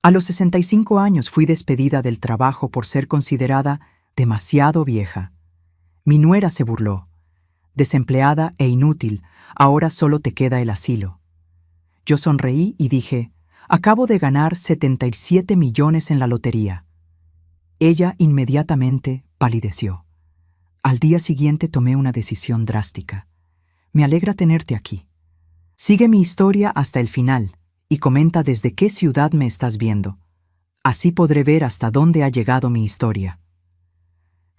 A los 65 años fui despedida del trabajo por ser considerada demasiado vieja. Mi nuera se burló. Desempleada e inútil, ahora solo te queda el asilo. Yo sonreí y dije, acabo de ganar 77 millones en la lotería. Ella inmediatamente palideció. Al día siguiente tomé una decisión drástica. Me alegra tenerte aquí. Sigue mi historia hasta el final y comenta desde qué ciudad me estás viendo. Así podré ver hasta dónde ha llegado mi historia.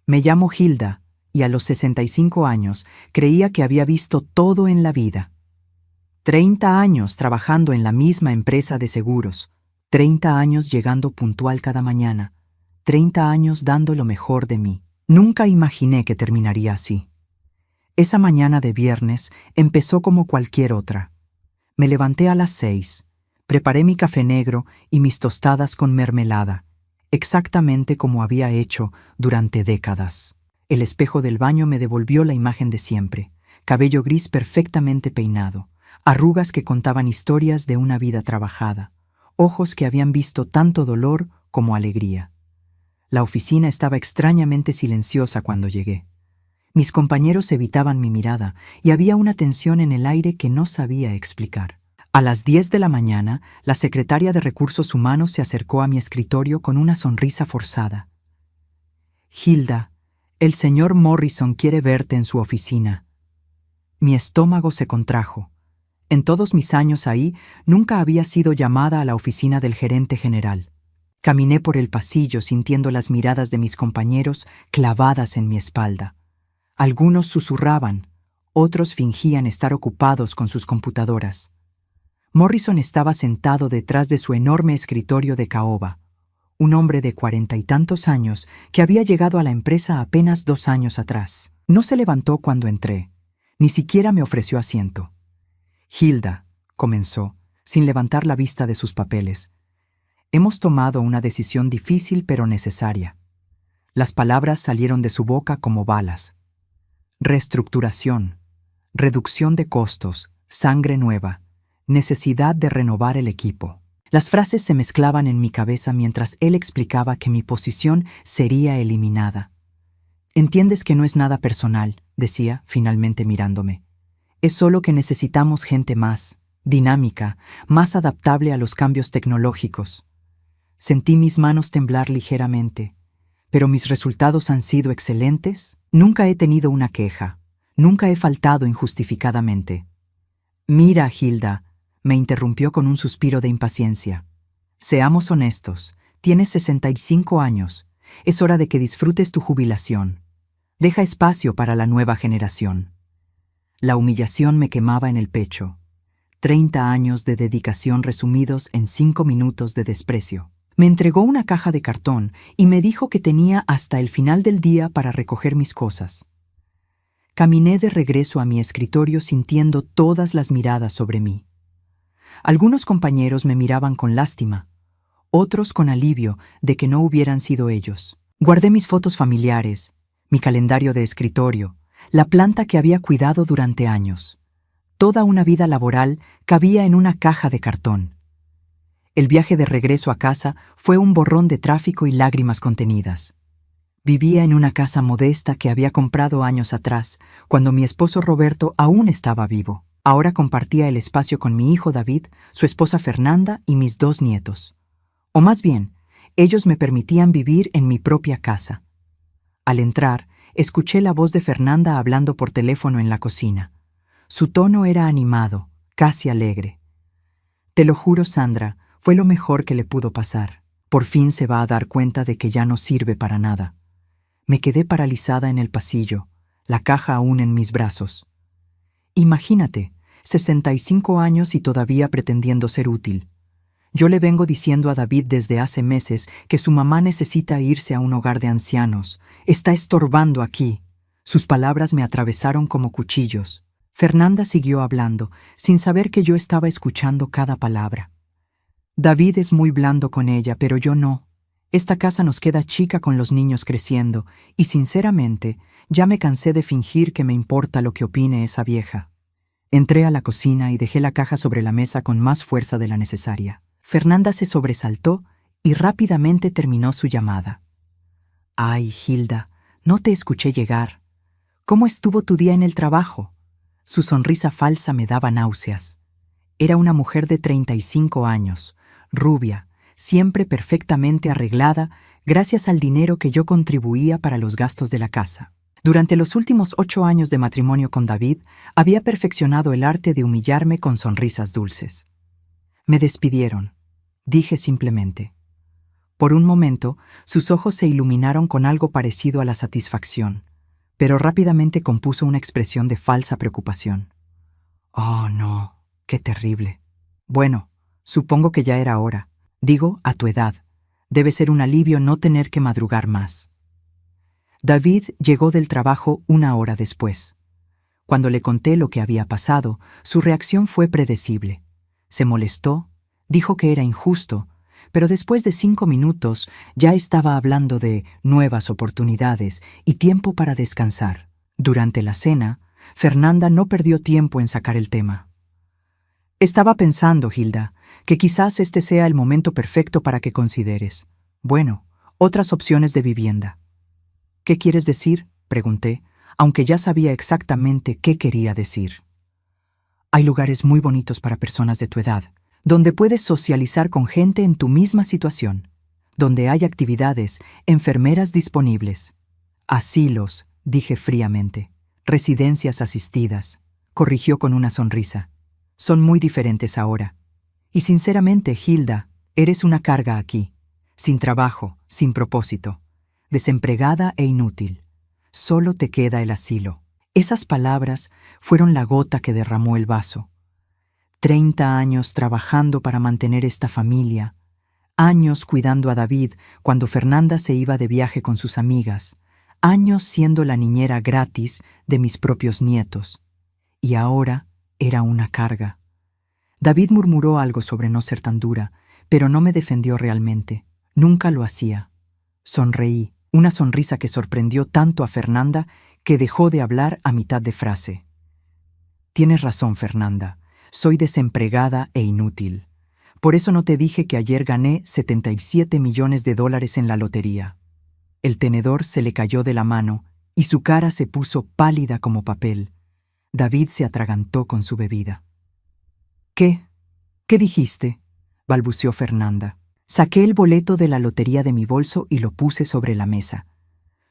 Me llamo Hilda y a los 65 años creía que había visto todo en la vida. 30 años trabajando en la misma empresa de seguros, 30 años llegando puntual cada mañana, 30 años dando lo mejor de mí. Nunca imaginé que terminaría así. Esa mañana de viernes empezó como cualquier otra. Me levanté a las 6, preparé mi café negro y mis tostadas con mermelada, exactamente como había hecho durante décadas. El espejo del baño me devolvió la imagen de siempre, cabello gris perfectamente peinado, arrugas que contaban historias de una vida trabajada, ojos que habían visto tanto dolor como alegría. La oficina estaba extrañamente silenciosa cuando llegué. Mis compañeros evitaban mi mirada y había una tensión en el aire que no sabía explicar. A las 10 de la mañana, la secretaria de Recursos Humanos se acercó a mi escritorio con una sonrisa forzada. Hilda, el señor Morrison quiere verte en su oficina. Mi estómago se contrajo. En todos mis años ahí, nunca había sido llamada a la oficina del gerente general. Caminé por el pasillo sintiendo las miradas de mis compañeros clavadas en mi espalda. Algunos susurraban, otros fingían estar ocupados con sus computadoras. Morrison estaba sentado detrás de su enorme escritorio de caoba, un hombre de 40 y tantos años que había llegado a la empresa apenas 2 años atrás. No se levantó cuando entré, ni siquiera me ofreció asiento. Hilda, comenzó, sin levantar la vista de sus papeles. Hemos tomado una decisión difícil pero necesaria. Las palabras salieron de su boca como balas. Reestructuración, reducción de costos, sangre nueva, necesidad de renovar el equipo. Las frases se mezclaban en mi cabeza mientras él explicaba que mi posición sería eliminada. Entiendes que no es nada personal, decía, finalmente mirándome. Es solo que necesitamos gente más, dinámica, más adaptable a los cambios tecnológicos. Sentí mis manos temblar ligeramente. ¿Pero mis resultados han sido excelentes? Nunca he tenido una queja. Nunca he faltado injustificadamente. Mira, Hilda, me interrumpió con un suspiro de impaciencia. Seamos honestos, tienes 65 años. Es hora de que disfrutes tu jubilación. Deja espacio para la nueva generación. La humillación me quemaba en el pecho. 30 años de dedicación resumidos en 5 minutos de desprecio. Me entregó una caja de cartón y me dijo que tenía hasta el final del día para recoger mis cosas. Caminé de regreso a mi escritorio sintiendo todas las miradas sobre mí. Algunos compañeros me miraban con lástima, otros con alivio de que no hubieran sido ellos. Guardé mis fotos familiares, mi calendario de escritorio, la planta que había cuidado durante años. Toda una vida laboral cabía en una caja de cartón. El viaje de regreso a casa fue un borrón de tráfico y lágrimas contenidas. Vivía en una casa modesta que había comprado años atrás, cuando mi esposo Roberto aún estaba vivo. Ahora compartía el espacio con mi hijo David, su esposa Fernanda y mis 2 nietos. O más bien, ellos me permitían vivir en mi propia casa. Al entrar, escuché la voz de Fernanda hablando por teléfono en la cocina. Su tono era animado, casi alegre. Te lo juro, Sandra, fue lo mejor que le pudo pasar. Por fin se va a dar cuenta de que ya no sirve para nada. Me quedé paralizada en el pasillo, la caja aún en mis brazos. Imagínate, 65 años y todavía pretendiendo ser útil. Yo le vengo diciendo a David desde hace meses que su mamá necesita irse a un hogar de ancianos. Está estorbando aquí. Sus palabras me atravesaron como cuchillos. Fernanda siguió hablando, sin saber que yo estaba escuchando cada palabra. David es muy blando con ella, pero yo no. Esta casa nos queda chica con los niños creciendo, y sinceramente, ya me cansé de fingir que me importa lo que opine esa vieja. Entré a la cocina y dejé la caja sobre la mesa con más fuerza de la necesaria. Fernanda se sobresaltó y rápidamente terminó su llamada. «Ay, Hilda, no te escuché llegar. ¿Cómo estuvo tu día en el trabajo?» Su sonrisa falsa me daba náuseas. Era una mujer de 35 años, rubia, siempre perfectamente arreglada gracias al dinero que yo contribuía para los gastos de la casa. Durante los últimos 8 años de matrimonio con David, había perfeccionado el arte de humillarme con sonrisas dulces. Me despidieron, dije simplemente. Por un momento, sus ojos se iluminaron con algo parecido a la satisfacción, pero rápidamente compuso una expresión de falsa preocupación. «Oh, no, qué terrible. Bueno, supongo que ya era hora. Digo, a tu edad. Debe ser un alivio no tener que madrugar más». David llegó del trabajo 1 hora después. Cuando le conté lo que había pasado, su reacción fue predecible. Se molestó, dijo que era injusto, pero después de 5 minutos ya estaba hablando de nuevas oportunidades y tiempo para descansar. Durante la cena, Fernanda no perdió tiempo en sacar el tema. «Estaba pensando, Hilda, que quizás este sea el momento perfecto para que consideres, bueno, otras opciones de vivienda». «¿Qué quieres decir?», pregunté, aunque ya sabía exactamente qué quería decir. «Hay lugares muy bonitos para personas de tu edad, donde puedes socializar con gente en tu misma situación, donde hay actividades, enfermeras disponibles. Asilos», dije fríamente. «Residencias asistidas», corrigió con una sonrisa. «Son muy diferentes ahora. Y sinceramente, Hilda, eres una carga aquí, sin trabajo, sin propósito, desempregada e inútil. Solo te queda el asilo». Esas palabras fueron la gota que derramó el vaso. 30 años trabajando para mantener esta familia, años cuidando a David cuando Fernanda se iba de viaje con sus amigas, años siendo la niñera gratis de mis propios nietos. Y ahora era una carga. David murmuró algo sobre no ser tan dura, pero no me defendió realmente. Nunca lo hacía. Sonreí, una sonrisa que sorprendió tanto a Fernanda que dejó de hablar a mitad de frase. «Tienes razón, Fernanda. Soy desempregada e inútil. Por eso no te dije que ayer gané $77 millones en la lotería». El tenedor se le cayó de la mano y su cara se puso pálida como papel. David se atragantó con su bebida. «¿Qué? ¿Qué dijiste?», balbuceó Fernanda. Saqué el boleto de la lotería de mi bolso y lo puse sobre la mesa.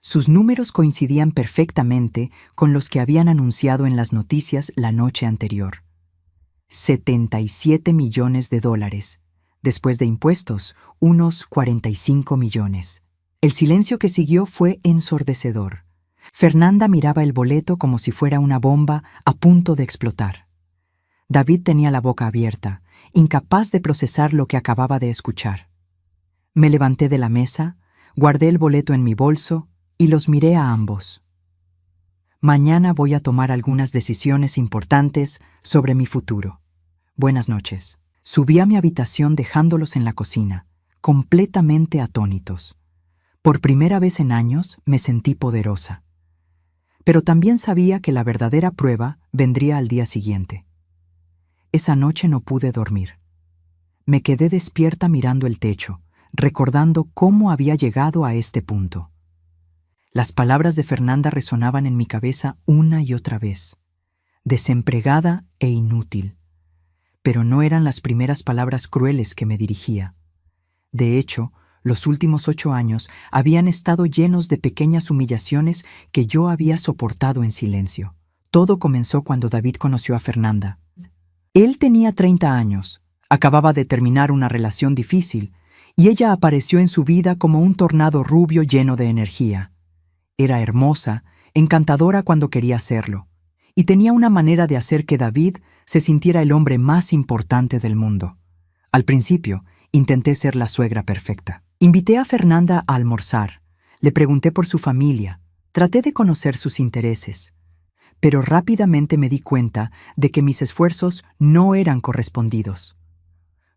Sus números coincidían perfectamente con los que habían anunciado en las noticias la noche anterior. $77 millones. Después de impuestos, unos 45 millones. El silencio que siguió fue ensordecedor. Fernanda miraba el boleto como si fuera una bomba a punto de explotar. David tenía la boca abierta, incapaz de procesar lo que acababa de escuchar. Me levanté de la mesa, guardé el boleto en mi bolso y los miré a ambos. «Mañana voy a tomar algunas decisiones importantes sobre mi futuro. Buenas noches». Subí a mi habitación dejándolos en la cocina, completamente atónitos. Por primera vez en años me sentí poderosa. Pero también sabía que la verdadera prueba vendría al día siguiente. Esa noche no pude dormir. Me quedé despierta mirando el techo, recordando cómo había llegado a este punto. Las palabras de Fernanda resonaban en mi cabeza una y otra vez. Desempregada e inútil. Pero no eran las primeras palabras crueles que me dirigía. De hecho, los últimos 8 años habían estado llenos de pequeñas humillaciones que yo había soportado en silencio. Todo comenzó cuando David conoció a Fernanda. Él tenía 30 años, acababa de terminar una relación difícil, y ella apareció en su vida como un tornado rubio lleno de energía. Era hermosa, encantadora cuando quería serlo, y tenía una manera de hacer que David se sintiera el hombre más importante del mundo. Al principio, intenté ser la suegra perfecta. Invité a Fernanda a almorzar, le pregunté por su familia, traté de conocer sus intereses. Pero rápidamente me di cuenta de que mis esfuerzos no eran correspondidos.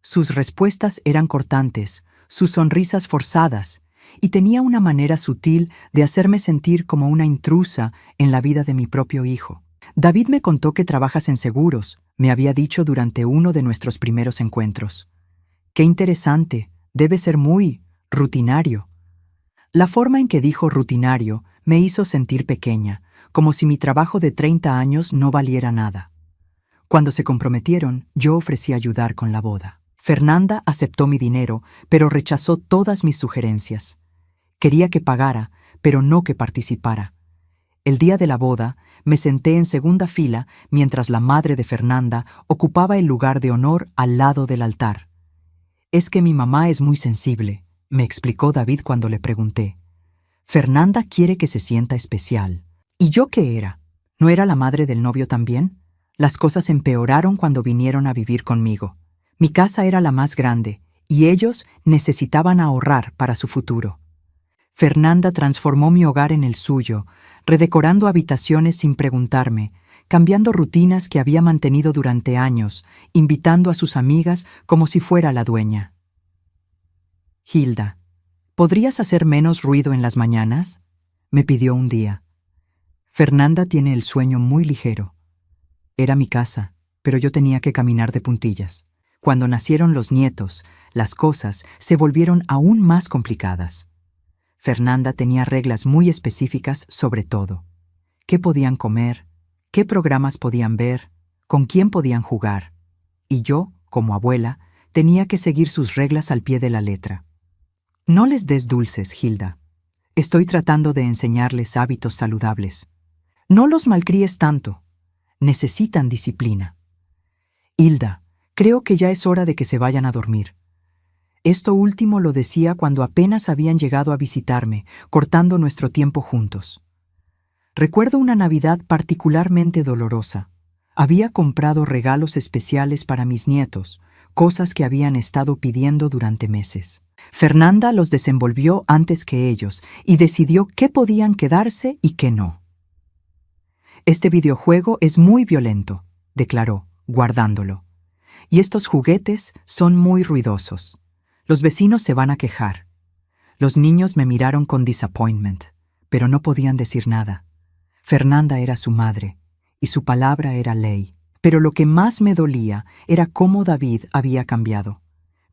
Sus respuestas eran cortantes, sus sonrisas forzadas, y tenía una manera sutil de hacerme sentir como una intrusa en la vida de mi propio hijo. «David me contó que trabajas en seguros», me había dicho durante uno de nuestros primeros encuentros. «Qué interesante», Debe ser muy rutinario. La forma en que dijo rutinario me hizo sentir pequeña, como si mi trabajo de 30 años no valiera nada. Cuando se comprometieron, yo ofrecí ayudar con la boda. Fernanda aceptó mi dinero, pero rechazó todas mis sugerencias. Quería que pagara, pero no que participara. El día de la boda, me senté en segunda fila mientras la madre de Fernanda ocupaba el lugar de honor al lado del altar. «Es que mi mamá es muy sensible», me explicó David cuando le pregunté. «Fernanda quiere que se sienta especial». ¿Y yo qué era? ¿No era la madre del novio también? Las cosas empeoraron cuando vinieron a vivir conmigo. Mi casa era la más grande, y ellos necesitaban ahorrar para su futuro. Fernanda transformó mi hogar en el suyo, redecorando habitaciones sin preguntarme, cambiando rutinas que había mantenido durante años, invitando a sus amigas como si fuera la dueña. «Hilda, ¿podrías hacer menos ruido en las mañanas?», me pidió un día. Fernanda tiene el sueño muy ligero. Era mi casa, pero yo tenía que caminar de puntillas. Cuando nacieron los nietos, las cosas se volvieron aún más complicadas. Fernanda tenía reglas muy específicas sobre todo. ¿Qué podían comer? ¿Qué programas podían ver? ¿Con quién podían jugar? Y yo, como abuela, tenía que seguir sus reglas al pie de la letra. «No les des dulces, Hilda. Estoy tratando de enseñarles hábitos saludables. No los malcríes tanto. Necesitan disciplina. Hilda, creo que ya es hora de que se vayan a dormir». Esto último lo decía cuando apenas habían llegado a visitarme, cortando nuestro tiempo juntos. Recuerdo una Navidad particularmente dolorosa. Había comprado regalos especiales para mis nietos, cosas que habían estado pidiendo durante meses. Fernanda los desenvolvió antes que ellos y decidió qué podían quedarse y qué no. «Este videojuego es muy violento», declaró, guardándolo. «Y estos juguetes son muy ruidosos. Los vecinos se van a quejar». Los niños me miraron con disappointment, pero no podían decir nada. Fernanda era su madre, y su palabra era ley. Pero lo que más me dolía era cómo David había cambiado.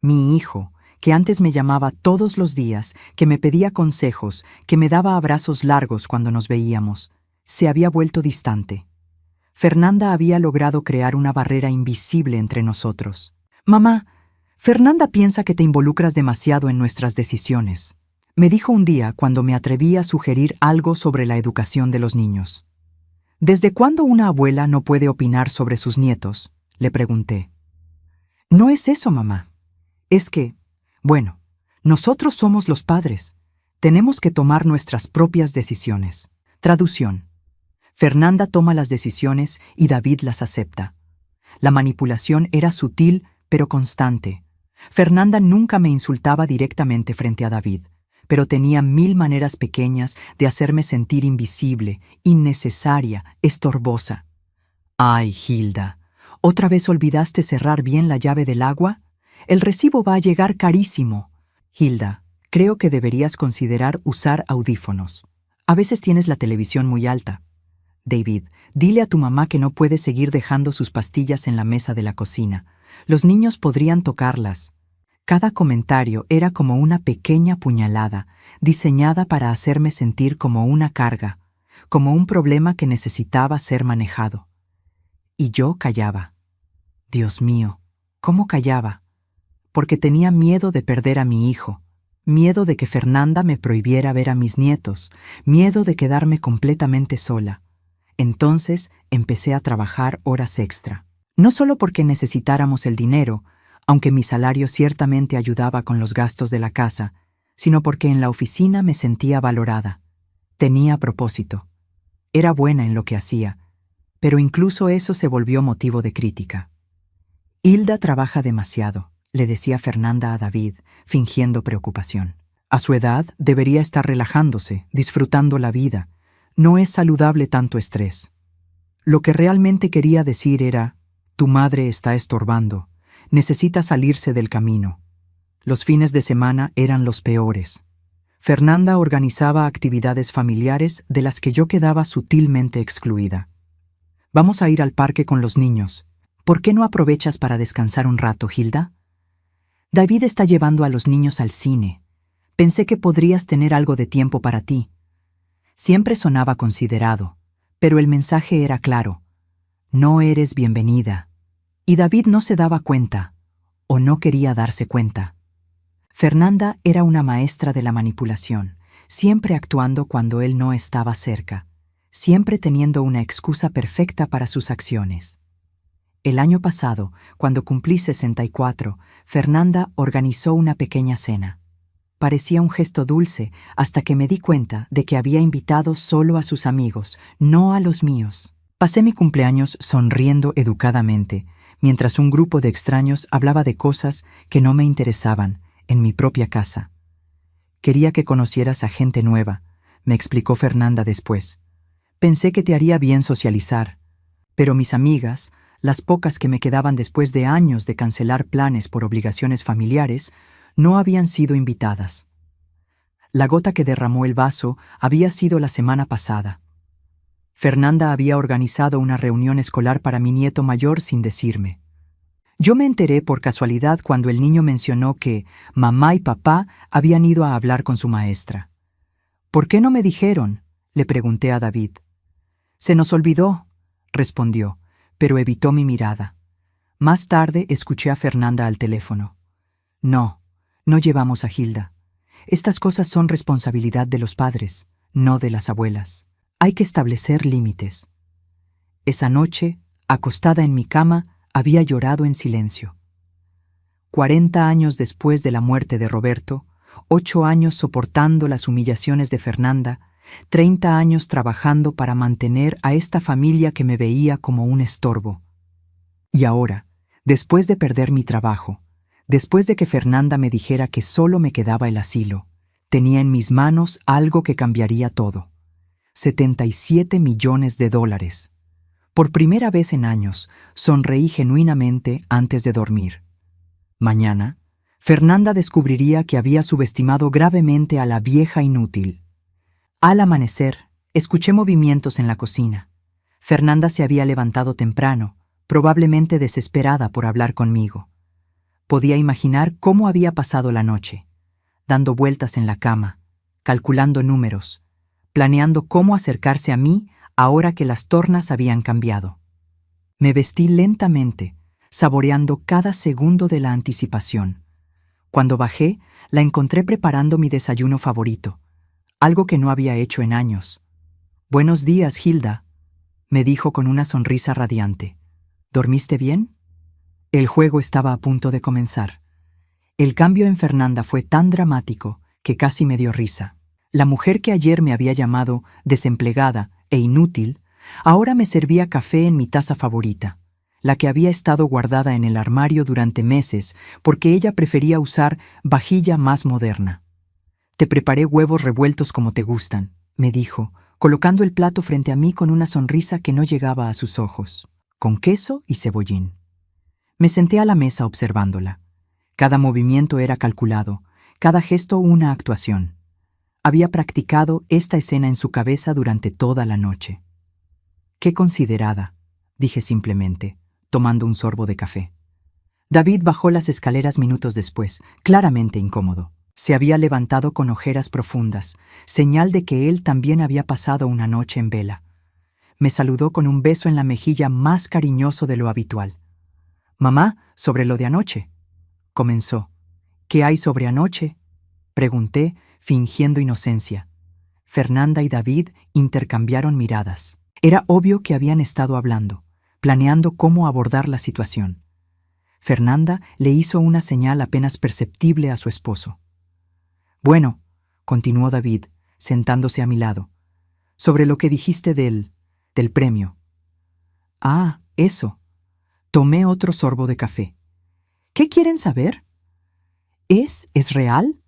Mi hijo, que antes me llamaba todos los días, que me pedía consejos, que me daba abrazos largos cuando nos veíamos, se había vuelto distante. Fernanda había logrado crear una barrera invisible entre nosotros. «Mamá, Fernanda piensa que te involucras demasiado en nuestras decisiones», me dijo un día cuando me atreví a sugerir algo sobre la educación de los niños. «¿Desde cuándo una abuela no puede opinar sobre sus nietos?», le pregunté. «No es eso, mamá. Es que, bueno, nosotros somos los padres. Tenemos que tomar nuestras propias decisiones». Traducción. Fernanda toma las decisiones y David las acepta. La manipulación era sutil, pero constante. Fernanda nunca me insultaba directamente frente a David, pero tenía 1000 maneras pequeñas de hacerme sentir invisible, innecesaria, estorbosa. «Ay, Hilda, ¿otra vez olvidaste cerrar bien la llave del agua? El recibo va a llegar carísimo». «Hilda, creo que deberías considerar usar audífonos. A veces tienes la televisión muy alta». «David, dile a tu mamá que no puede seguir dejando sus pastillas en la mesa de la cocina. Los niños podrían tocarlas». Cada comentario era como una pequeña puñalada, diseñada para hacerme sentir como una carga, como un problema que necesitaba ser manejado. Y yo callaba. Dios mío, ¿cómo callaba? Porque tenía miedo de perder a mi hijo, miedo de que Fernanda me prohibiera ver a mis nietos, miedo de quedarme completamente sola. Entonces empecé a trabajar horas extra. No solo porque necesitáramos el dinero, aunque mi salario ciertamente ayudaba con los gastos de la casa, sino porque en la oficina me sentía valorada. Tenía propósito. Era buena en lo que hacía, pero incluso eso se volvió motivo de crítica. «Hilda trabaja demasiado», le decía Fernanda a David, fingiendo preocupación. «A su edad debería estar relajándose, disfrutando la vida. No es saludable tanto estrés». Lo que realmente quería decir era: «Tu madre está estorbando. Necesita salirse del camino». Los fines de semana eran los peores. Fernanda organizaba actividades familiares de las que yo quedaba sutilmente excluida. «Vamos a ir al parque con los niños. ¿Por qué no aprovechas para descansar un rato, Hilda?». David está llevando a los niños al cine. Pensé que podrías tener algo de tiempo para ti. Siempre sonaba considerado, pero el mensaje era claro. No eres bienvenida. Y David no se daba cuenta, o no quería darse cuenta. Fernanda era una maestra de la manipulación, siempre actuando cuando él no estaba cerca, siempre teniendo una excusa perfecta para sus acciones. El año pasado, cuando cumplí 64, Fernanda organizó una pequeña cena. Parecía un gesto dulce hasta que me di cuenta de que había invitado solo a sus amigos, no a los míos. Pasé mi cumpleaños sonriendo educadamente, mientras un grupo de extraños hablaba de cosas que no me interesaban en mi propia casa. Quería que conocieras a gente nueva, me explicó Fernanda después. Pensé que te haría bien socializar, pero mis amigas, las pocas que me quedaban después de años de cancelar planes por obligaciones familiares, no habían sido invitadas. La gota que derramó el vaso había sido la semana pasada. Fernanda había organizado una reunión escolar para mi nieto mayor sin decirme. Yo me enteré por casualidad cuando el niño mencionó que mamá y papá habían ido a hablar con su maestra. ¿Por qué no me dijeron?, le pregunté a David. Se nos olvidó, respondió, pero evitó mi mirada. Más tarde escuché a Fernanda al teléfono. No llevamos a Hilda. Estas cosas son responsabilidad de los padres, no de las abuelas. Hay que establecer límites. Esa noche, acostada en mi cama, había llorado en silencio. 40 años después de la muerte de Roberto, 8 años soportando las humillaciones de Fernanda, 30 años trabajando para mantener a esta familia que me veía como un estorbo. Y ahora, después de perder mi trabajo, después de que Fernanda me dijera que solo me quedaba el asilo, tenía en mis manos algo que cambiaría todo. $77 millones. Por primera vez en años, sonreí genuinamente antes de dormir. Mañana, Fernanda descubriría que había subestimado gravemente a la vieja inútil. Al amanecer, escuché movimientos en la cocina. Fernanda se había levantado temprano, probablemente desesperada por hablar conmigo. Podía imaginar cómo había pasado la noche, dando vueltas en la cama, calculando números, planeando cómo acercarse a mí ahora que las tornas habían cambiado. Me vestí lentamente, saboreando cada segundo de la anticipación. Cuando bajé, la encontré preparando mi desayuno favorito, algo que no había hecho en años. «Buenos días, Hilda», me dijo con una sonrisa radiante. «¿Dormiste bien?» El juego estaba a punto de comenzar. El cambio en Fernanda fue tan dramático que casi me dio risa. La mujer que ayer me había llamado desempleada e inútil, ahora me servía café en mi taza favorita, la que había estado guardada en el armario durante meses porque ella prefería usar vajilla más moderna. «Te preparé huevos revueltos como te gustan», me dijo, colocando el plato frente a mí con una sonrisa que no llegaba a sus ojos, con queso y cebollín. Me senté a la mesa observándola. Cada movimiento era calculado, cada gesto una actuación. Había practicado esta escena en su cabeza durante toda la noche. «Qué considerada», dije simplemente, tomando un sorbo de café. David bajó las escaleras minutos después, claramente incómodo. Se había levantado con ojeras profundas, señal de que él también había pasado una noche en vela. Me saludó con un beso en la mejilla más cariñoso de lo habitual. «Mamá, sobre lo de anoche», comenzó. «¿Qué hay sobre anoche?», pregunté, fingiendo inocencia. Fernanda y David intercambiaron miradas. Era obvio que habían estado hablando, planeando cómo abordar la situación. Fernanda le hizo una señal apenas perceptible a su esposo. «Bueno», continuó David, sentándose a mi lado, «sobre lo que dijiste del premio». «Ah, eso». Tomé otro sorbo de café. «¿Qué quieren saber?» ¿Es real?»,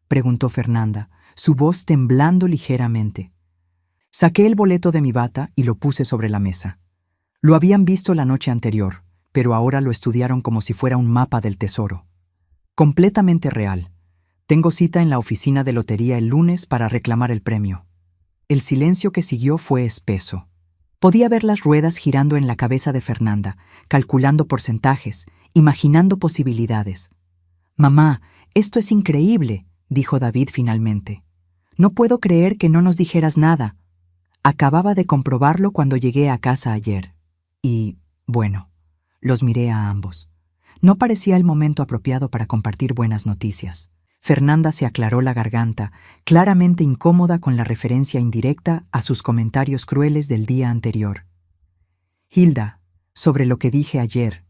preguntó Fernanda, su voz temblando ligeramente. Saqué el boleto de mi bata y lo puse sobre la mesa. Lo habían visto la noche anterior, pero ahora lo estudiaron como si fuera un mapa del tesoro. «Completamente real. Tengo cita en la oficina de lotería el lunes para reclamar el premio». El silencio que siguió fue espeso. Podía ver las ruedas girando en la cabeza de Fernanda, calculando porcentajes, imaginando posibilidades. Mamá, esto es increíble, dijo David finalmente. No puedo creer que no nos dijeras nada. Acababa de comprobarlo cuando llegué a casa ayer. Y, bueno, los miré a ambos. No parecía el momento apropiado para compartir buenas noticias. Fernanda se aclaró la garganta, claramente incómoda con la referencia indirecta a sus comentarios crueles del día anterior. Hilda, sobre lo que dije ayer,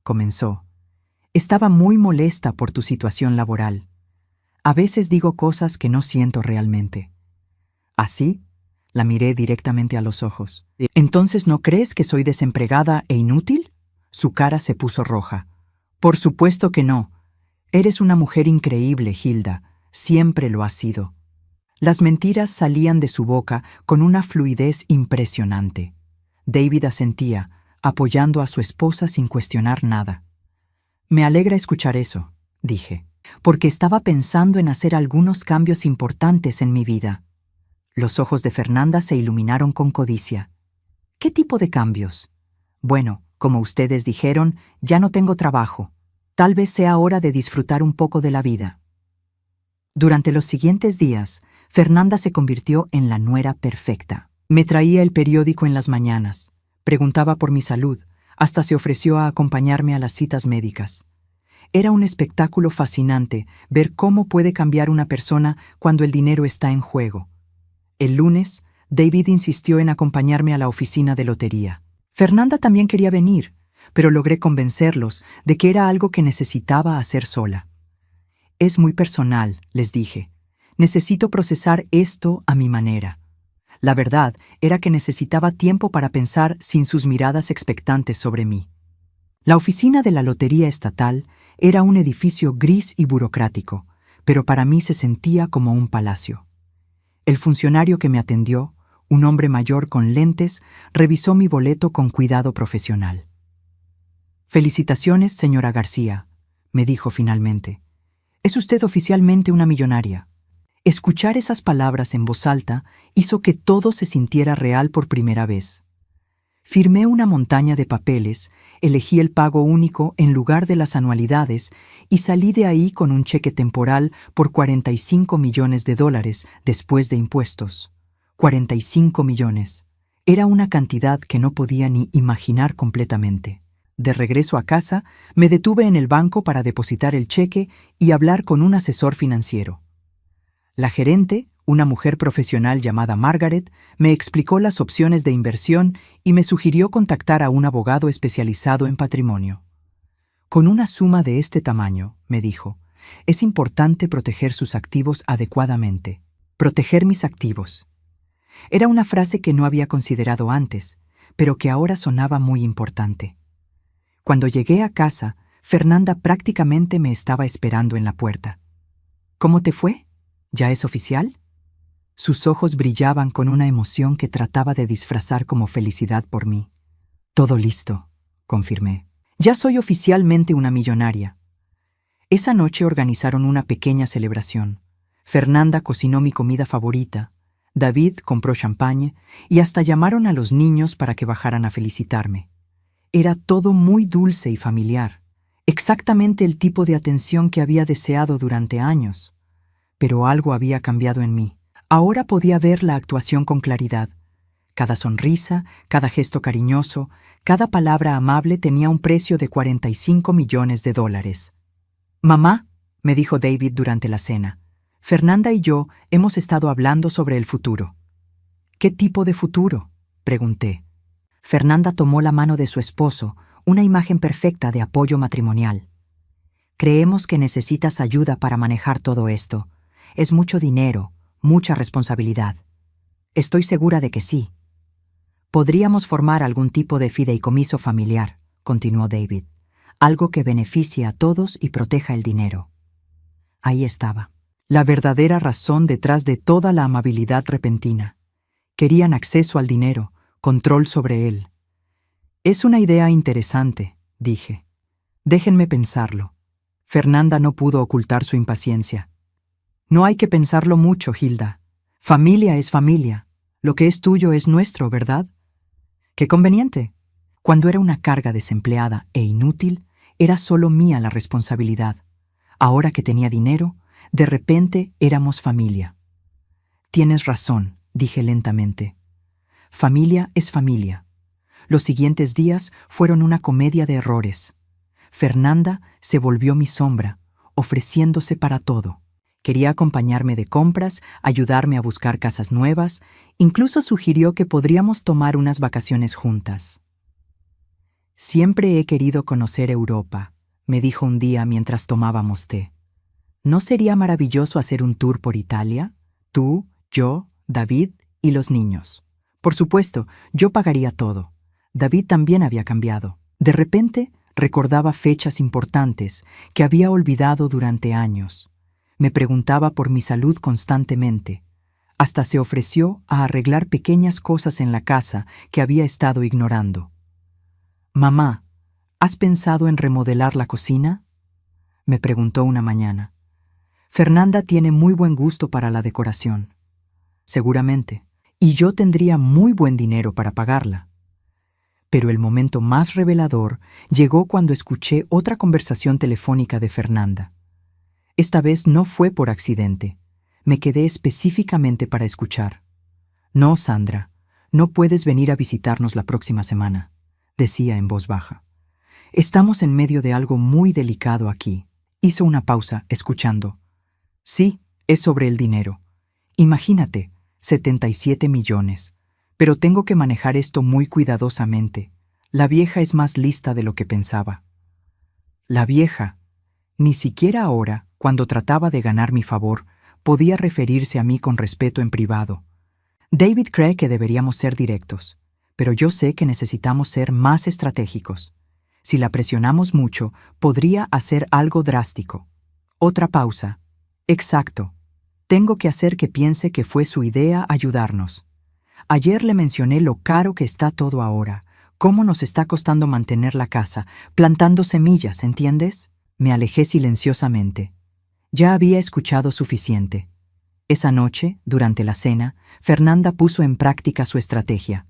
comenzó. Estaba muy molesta por tu situación laboral. A veces digo cosas que no siento realmente. ¿Así? La miré directamente a los ojos. ¿Entonces no crees que soy desempregada e inútil? Su cara se puso roja. Por supuesto que no. Eres una mujer increíble, Hilda. Siempre lo has sido. Las mentiras salían de su boca con una fluidez impresionante. David asentía, apoyando a su esposa sin cuestionar nada. Me alegra escuchar eso, dije, porque estaba pensando en hacer algunos cambios importantes en mi vida. Los ojos de Fernanda se iluminaron con codicia. ¿Qué tipo de cambios? Bueno, como ustedes dijeron, ya no tengo trabajo. Tal vez sea hora de disfrutar un poco de la vida. Durante los siguientes días, Fernanda se convirtió en la nuera perfecta. Me traía el periódico en las mañanas, preguntaba por mi salud, hasta se ofreció a acompañarme a las citas médicas. Era un espectáculo fascinante ver cómo puede cambiar una persona cuando el dinero está en juego. El lunes, David insistió en acompañarme a la oficina de lotería. Fernanda también quería venir, pero logré convencerlos de que era algo que necesitaba hacer sola. Es muy personal, les dije. Necesito procesar esto a mi manera. La verdad era que necesitaba tiempo para pensar sin sus miradas expectantes sobre mí. La oficina de la Lotería Estatal era un edificio gris y burocrático, pero para mí se sentía como un palacio. El funcionario que me atendió, un hombre mayor con lentes, revisó mi boleto con cuidado profesional. «Felicitaciones, señora García», me dijo finalmente. «Es usted oficialmente una millonaria». Escuchar esas palabras en voz alta hizo que todo se sintiera real por primera vez. Firmé una montaña de papeles, elegí el pago único en lugar de las anualidades y salí de ahí con un cheque temporal por $45 millones después de impuestos. 45 millones. Era una cantidad que no podía ni imaginar completamente. De regreso a casa, me detuve en el banco para depositar el cheque y hablar con un asesor financiero. La gerente, una mujer profesional llamada Margaret, me explicó las opciones de inversión y me sugirió contactar a un abogado especializado en patrimonio. Con una suma de este tamaño, me dijo, es importante proteger sus activos adecuadamente. Proteger mis activos. Era una frase que no había considerado antes, pero que ahora sonaba muy importante. Cuando llegué a casa, Fernanda prácticamente me estaba esperando en la puerta. «¿Cómo te fue? ¿Ya es oficial?» Sus ojos brillaban con una emoción que trataba de disfrazar como felicidad por mí. «Todo listo», confirmé. «Ya soy oficialmente una millonaria». Esa noche organizaron una pequeña celebración. Fernanda cocinó mi comida favorita, David compró champagne y hasta llamaron a los niños para que bajaran a felicitarme. Era todo muy dulce y familiar, exactamente el tipo de atención que había deseado durante años. Pero algo había cambiado en mí. Ahora podía ver la actuación con claridad. Cada sonrisa, cada gesto cariñoso, cada palabra amable tenía un precio de $45 millones. «Mamá», me dijo David durante la cena, «Fernanda y yo hemos estado hablando sobre el futuro». «¿Qué tipo de futuro?», pregunté. Fernanda tomó la mano de su esposo, una imagen perfecta de apoyo matrimonial. «Creemos que necesitas ayuda para manejar todo esto. Es mucho dinero, mucha responsabilidad». «Estoy segura de que sí». «Podríamos formar algún tipo de fideicomiso familiar», continuó David. «Algo que beneficie a todos y proteja el dinero». Ahí estaba. La verdadera razón detrás de toda la amabilidad repentina. Querían acceso al dinero, control sobre él. «Es una idea interesante», dije. «Déjenme pensarlo». Fernanda no pudo ocultar su impaciencia. «No hay que pensarlo mucho, Hilda. Familia es familia. Lo que es tuyo es nuestro, ¿verdad?» «Qué conveniente». Cuando era una carga desempleada e inútil, era solo mía la responsabilidad. Ahora que tenía dinero, de repente éramos familia. Tienes razón, dije lentamente. Familia es familia. Los siguientes días fueron una comedia de errores. Fernanda se volvió mi sombra, ofreciéndose para todo. Quería acompañarme de compras, ayudarme a buscar casas nuevas, incluso sugirió que podríamos tomar unas vacaciones juntas. Siempre he querido conocer Europa, me dijo un día mientras tomábamos té. ¿No sería maravilloso hacer un tour por Italia? Tú, yo, David y los niños. Por supuesto, yo pagaría todo. David también había cambiado. De repente, recordaba fechas importantes que había olvidado durante años. Me preguntaba por mi salud constantemente. Hasta se ofreció a arreglar pequeñas cosas en la casa que había estado ignorando. «Mamá, ¿has pensado en remodelar la cocina?», me preguntó una mañana. Fernanda tiene muy buen gusto para la decoración. Seguramente. Y yo tendría muy buen dinero para pagarla. Pero el momento más revelador llegó cuando escuché otra conversación telefónica de Fernanda. Esta vez no fue por accidente. Me quedé específicamente para escuchar. «No, Sandra, no puedes venir a visitarnos la próxima semana», decía en voz baja. «Estamos en medio de algo muy delicado aquí». Hizo una pausa, escuchando. «Sí, es sobre el dinero. Imagínate, 77 millones. Pero tengo que manejar esto muy cuidadosamente. La vieja es más lista de lo que pensaba». La vieja. Ni siquiera ahora, cuando trataba de ganar mi favor, podía referirse a mí con respeto en privado. David cree que deberíamos ser directos, pero yo sé que necesitamos ser más estratégicos. Si la presionamos mucho, podría hacer algo drástico. Otra pausa. Exacto. Tengo que hacer que piense que fue su idea ayudarnos. Ayer le mencioné lo caro que está todo ahora, cómo nos está costando mantener la casa, plantando semillas, ¿entiendes? Me alejé silenciosamente. Ya había escuchado suficiente. Esa noche, durante la cena, Fernanda puso en práctica su estrategia.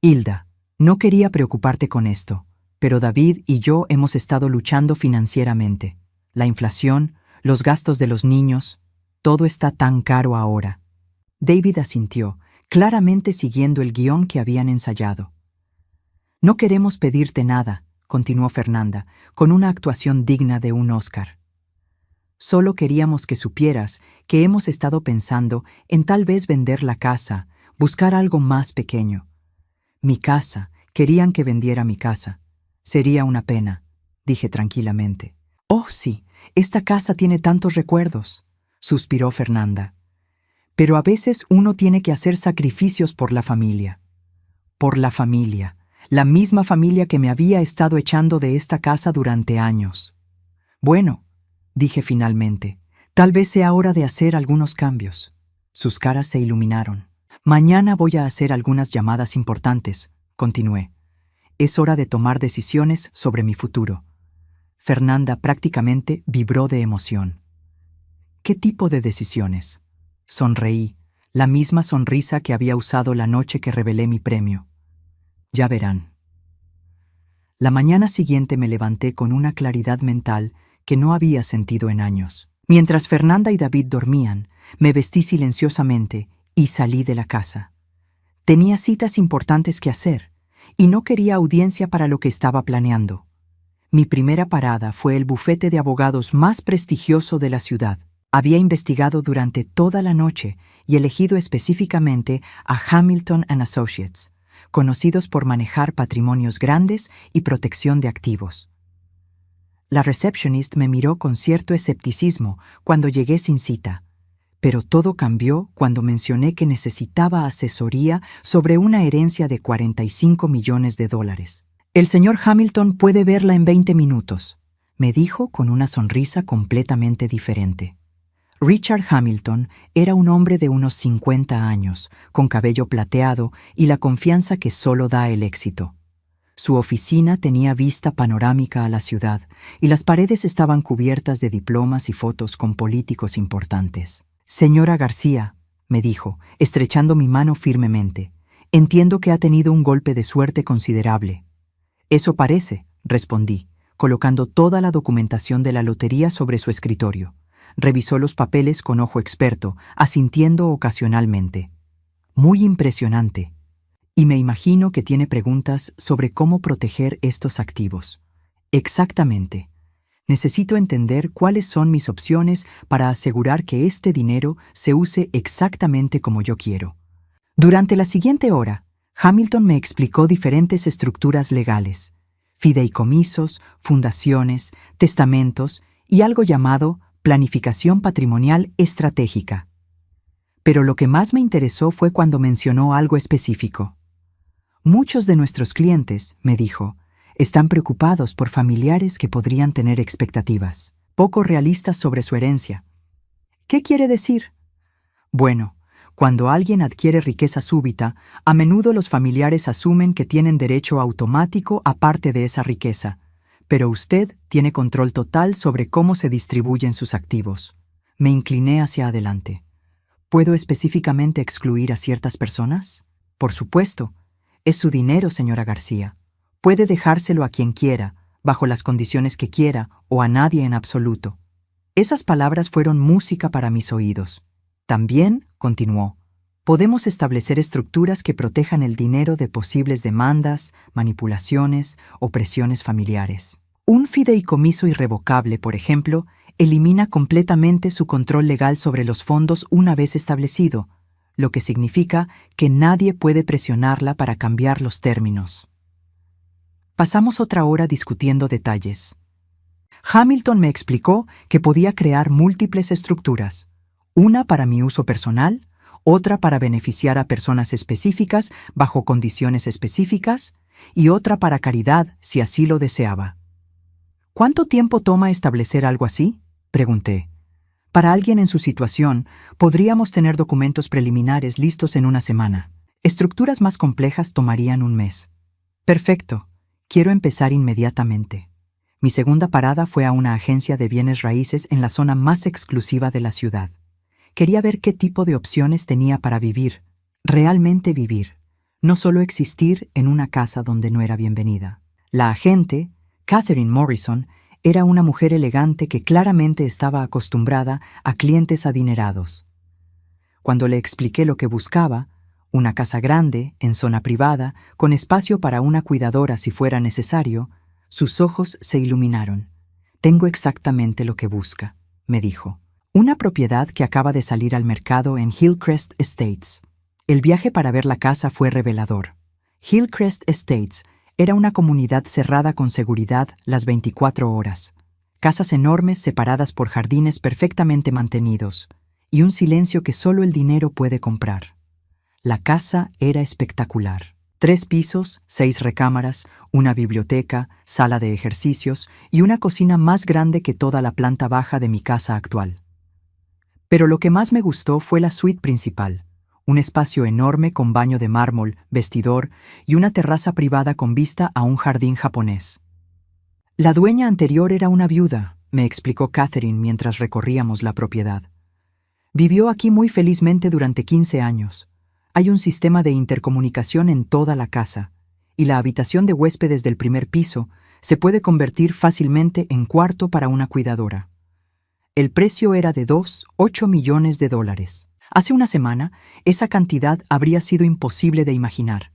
«Hilda, no quería preocuparte con esto, pero David y yo hemos estado luchando financieramente. La inflación, los gastos de los niños, todo está tan caro ahora». David asintió, claramente siguiendo el guión que habían ensayado. «No queremos pedirte nada», continuó Fernanda, con una actuación digna de un Oscar. «Solo queríamos que supieras que hemos estado pensando en tal vez vender la casa, buscar algo más pequeño. Mi casa, querían que vendiera mi casa. Sería una pena», dije tranquilamente. «Oh, sí, esta casa tiene tantos recuerdos», suspiró Fernanda. «Pero a veces uno tiene que hacer sacrificios por la familia». Por la familia, la misma familia que me había estado echando de esta casa durante años. «Bueno», dije finalmente, «tal vez sea hora de hacer algunos cambios». Sus caras se iluminaron. «Mañana voy a hacer algunas llamadas importantes», continué. «Es hora de tomar decisiones sobre mi futuro». Fernanda prácticamente vibró de emoción. «¿Qué tipo de decisiones?». Sonreí, la misma sonrisa que había usado la noche que revelé mi premio. «Ya verán». La mañana siguiente me levanté con una claridad mental que no había sentido en años. Mientras Fernanda y David dormían, me vestí silenciosamente y salí de la casa. Tenía citas importantes que hacer, y no quería audiencia para lo que estaba planeando. Mi primera parada fue el bufete de abogados más prestigioso de la ciudad. Había investigado durante toda la noche y elegido específicamente a Hamilton & Associates, conocidos por manejar patrimonios grandes y protección de activos. La receptionist me miró con cierto escepticismo cuando llegué sin cita, pero todo cambió cuando mencioné que necesitaba asesoría sobre una herencia de $45 millones. «El señor Hamilton puede verla en 20 minutos», me dijo con una sonrisa completamente diferente. Richard Hamilton era un hombre de unos 50 años, con cabello plateado y la confianza que solo da el éxito. Su oficina tenía vista panorámica a la ciudad y las paredes estaban cubiertas de diplomas y fotos con políticos importantes. «Señora García», me dijo, estrechando mi mano firmemente, «entiendo que ha tenido un golpe de suerte considerable». «Eso parece», respondí, colocando toda la documentación de la lotería sobre su escritorio. Revisó los papeles con ojo experto, asintiendo ocasionalmente. Muy impresionante. Y me imagino que tiene preguntas sobre cómo proteger estos activos. Exactamente. Necesito entender cuáles son mis opciones para asegurar que este dinero se use exactamente como yo quiero. Durante la siguiente hora, Hamilton me explicó diferentes estructuras legales, fideicomisos, fundaciones, testamentos y algo llamado planificación patrimonial estratégica. Pero lo que más me interesó fue cuando mencionó algo específico. Muchos de nuestros clientes, me dijo, están preocupados por familiares que podrían tener expectativas poco realistas sobre su herencia. ¿Qué quiere decir? Bueno, cuando alguien adquiere riqueza súbita, a menudo los familiares asumen que tienen derecho automático a parte de esa riqueza, pero usted tiene control total sobre cómo se distribuyen sus activos. Me incliné hacia adelante. ¿Puedo específicamente excluir a ciertas personas? Por supuesto. Es su dinero, señora García. Puede dejárselo a quien quiera, bajo las condiciones que quiera, o a nadie en absoluto. Esas palabras fueron música para mis oídos. También, continuó, podemos establecer estructuras que protejan el dinero de posibles demandas, manipulaciones o presiones familiares. Un fideicomiso irrevocable, por ejemplo, elimina completamente su control legal sobre los fondos una vez establecido, lo que significa que nadie puede presionarla para cambiar los términos. Pasamos otra hora discutiendo detalles. Hamilton me explicó que podía crear múltiples estructuras, una para mi uso personal, otra para beneficiar a personas específicas bajo condiciones específicas y otra para caridad si así lo deseaba. ¿Cuánto tiempo toma establecer algo así?, pregunté. Para alguien en su situación, podríamos tener documentos preliminares listos en una semana. Estructuras más complejas tomarían un mes. Perfecto. Quiero empezar inmediatamente. Mi segunda parada fue a una agencia de bienes raíces en la zona más exclusiva de la ciudad. Quería ver qué tipo de opciones tenía para vivir, realmente vivir, no solo existir en una casa donde no era bienvenida. La agente, Catherine Morrison, era una mujer elegante que claramente estaba acostumbrada a clientes adinerados. Cuando le expliqué lo que buscaba, una casa grande, en zona privada, con espacio para una cuidadora si fuera necesario, sus ojos se iluminaron. «Tengo exactamente lo que busca», me dijo. Una propiedad que acaba de salir al mercado en Hillcrest Estates. El viaje para ver la casa fue revelador. Hillcrest Estates era una comunidad cerrada con seguridad las 24 horas. Casas enormes separadas por jardines perfectamente mantenidos y un silencio que solo el dinero puede comprar. La casa era espectacular. 3 pisos, 6 recámaras, una biblioteca, sala de ejercicios y una cocina más grande que toda la planta baja de mi casa actual. Pero lo que más me gustó fue la suite principal, un espacio enorme con baño de mármol, vestidor y una terraza privada con vista a un jardín japonés. La dueña anterior era una viuda, me explicó Catherine mientras recorríamos la propiedad. Vivió aquí muy felizmente durante 15 años. Hay un sistema de intercomunicación en toda la casa, y la habitación de huéspedes del primer piso se puede convertir fácilmente en cuarto para una cuidadora. El precio era de $8 millones. Hace una semana, esa cantidad habría sido imposible de imaginar.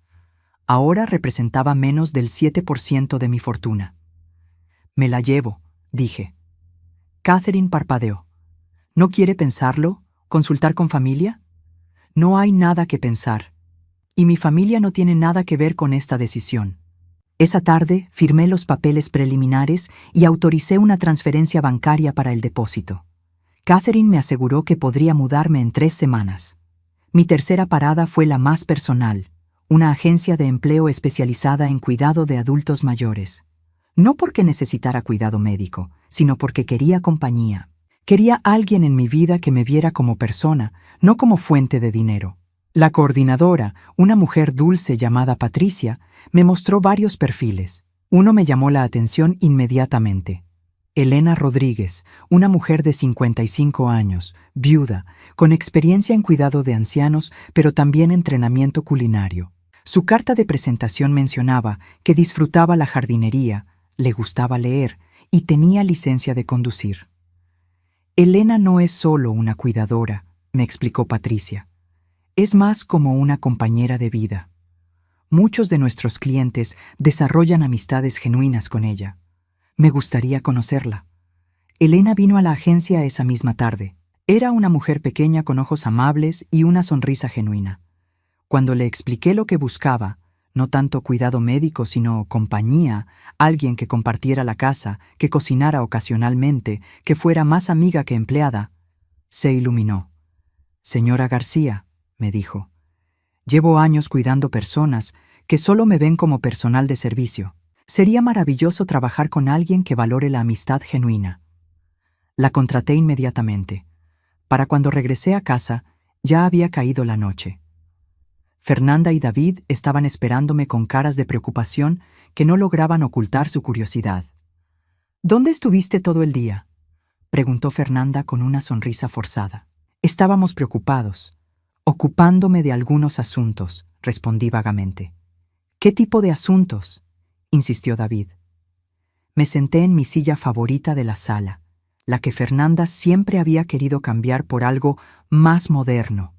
Ahora representaba menos del 7% de mi fortuna. «Me la llevo», dije. Catherine parpadeó. «¿No quiere pensarlo? ¿Consultar con familia?» «No hay nada que pensar. Y mi familia no tiene nada que ver con esta decisión». Esa tarde firmé los papeles preliminares y autoricé una transferencia bancaria para el depósito. Catherine me aseguró que podría mudarme en 3 semanas. Mi tercera parada fue la más personal, una agencia de empleo especializada en cuidado de adultos mayores. No porque necesitara cuidado médico, sino porque quería compañía. Quería alguien en mi vida que me viera como persona, no como fuente de dinero. La coordinadora, una mujer dulce llamada Patricia, me mostró varios perfiles. Uno me llamó la atención inmediatamente. Elena Rodríguez, una mujer de 55 años, viuda, con experiencia en cuidado de ancianos, pero también entrenamiento culinario. Su carta de presentación mencionaba que disfrutaba la jardinería, le gustaba leer y tenía licencia de conducir. Elena no es solo una cuidadora, me explicó Patricia. Es más como una compañera de vida. Muchos de nuestros clientes desarrollan amistades genuinas con ella. Me gustaría conocerla. Elena vino a la agencia esa misma tarde. Era una mujer pequeña con ojos amables y una sonrisa genuina. Cuando le expliqué lo que buscaba, no tanto cuidado médico, sino compañía, alguien que compartiera la casa, que cocinara ocasionalmente, que fuera más amiga que empleada, se iluminó. «Señora García», me dijo, «llevo años cuidando personas que solo me ven como personal de servicio. Sería maravilloso trabajar con alguien que valore la amistad genuina». La contraté inmediatamente. Para cuando regresé a casa, ya había caído la noche. Fernanda y David estaban esperándome con caras de preocupación que no lograban ocultar su curiosidad. «¿Dónde estuviste todo el día?», preguntó Fernanda con una sonrisa forzada. «Estábamos preocupados, ocupándome de algunos asuntos», respondí vagamente. «¿Qué tipo de asuntos?», insistió David. Me senté en mi silla favorita de la sala, la que Fernanda siempre había querido cambiar por algo más moderno.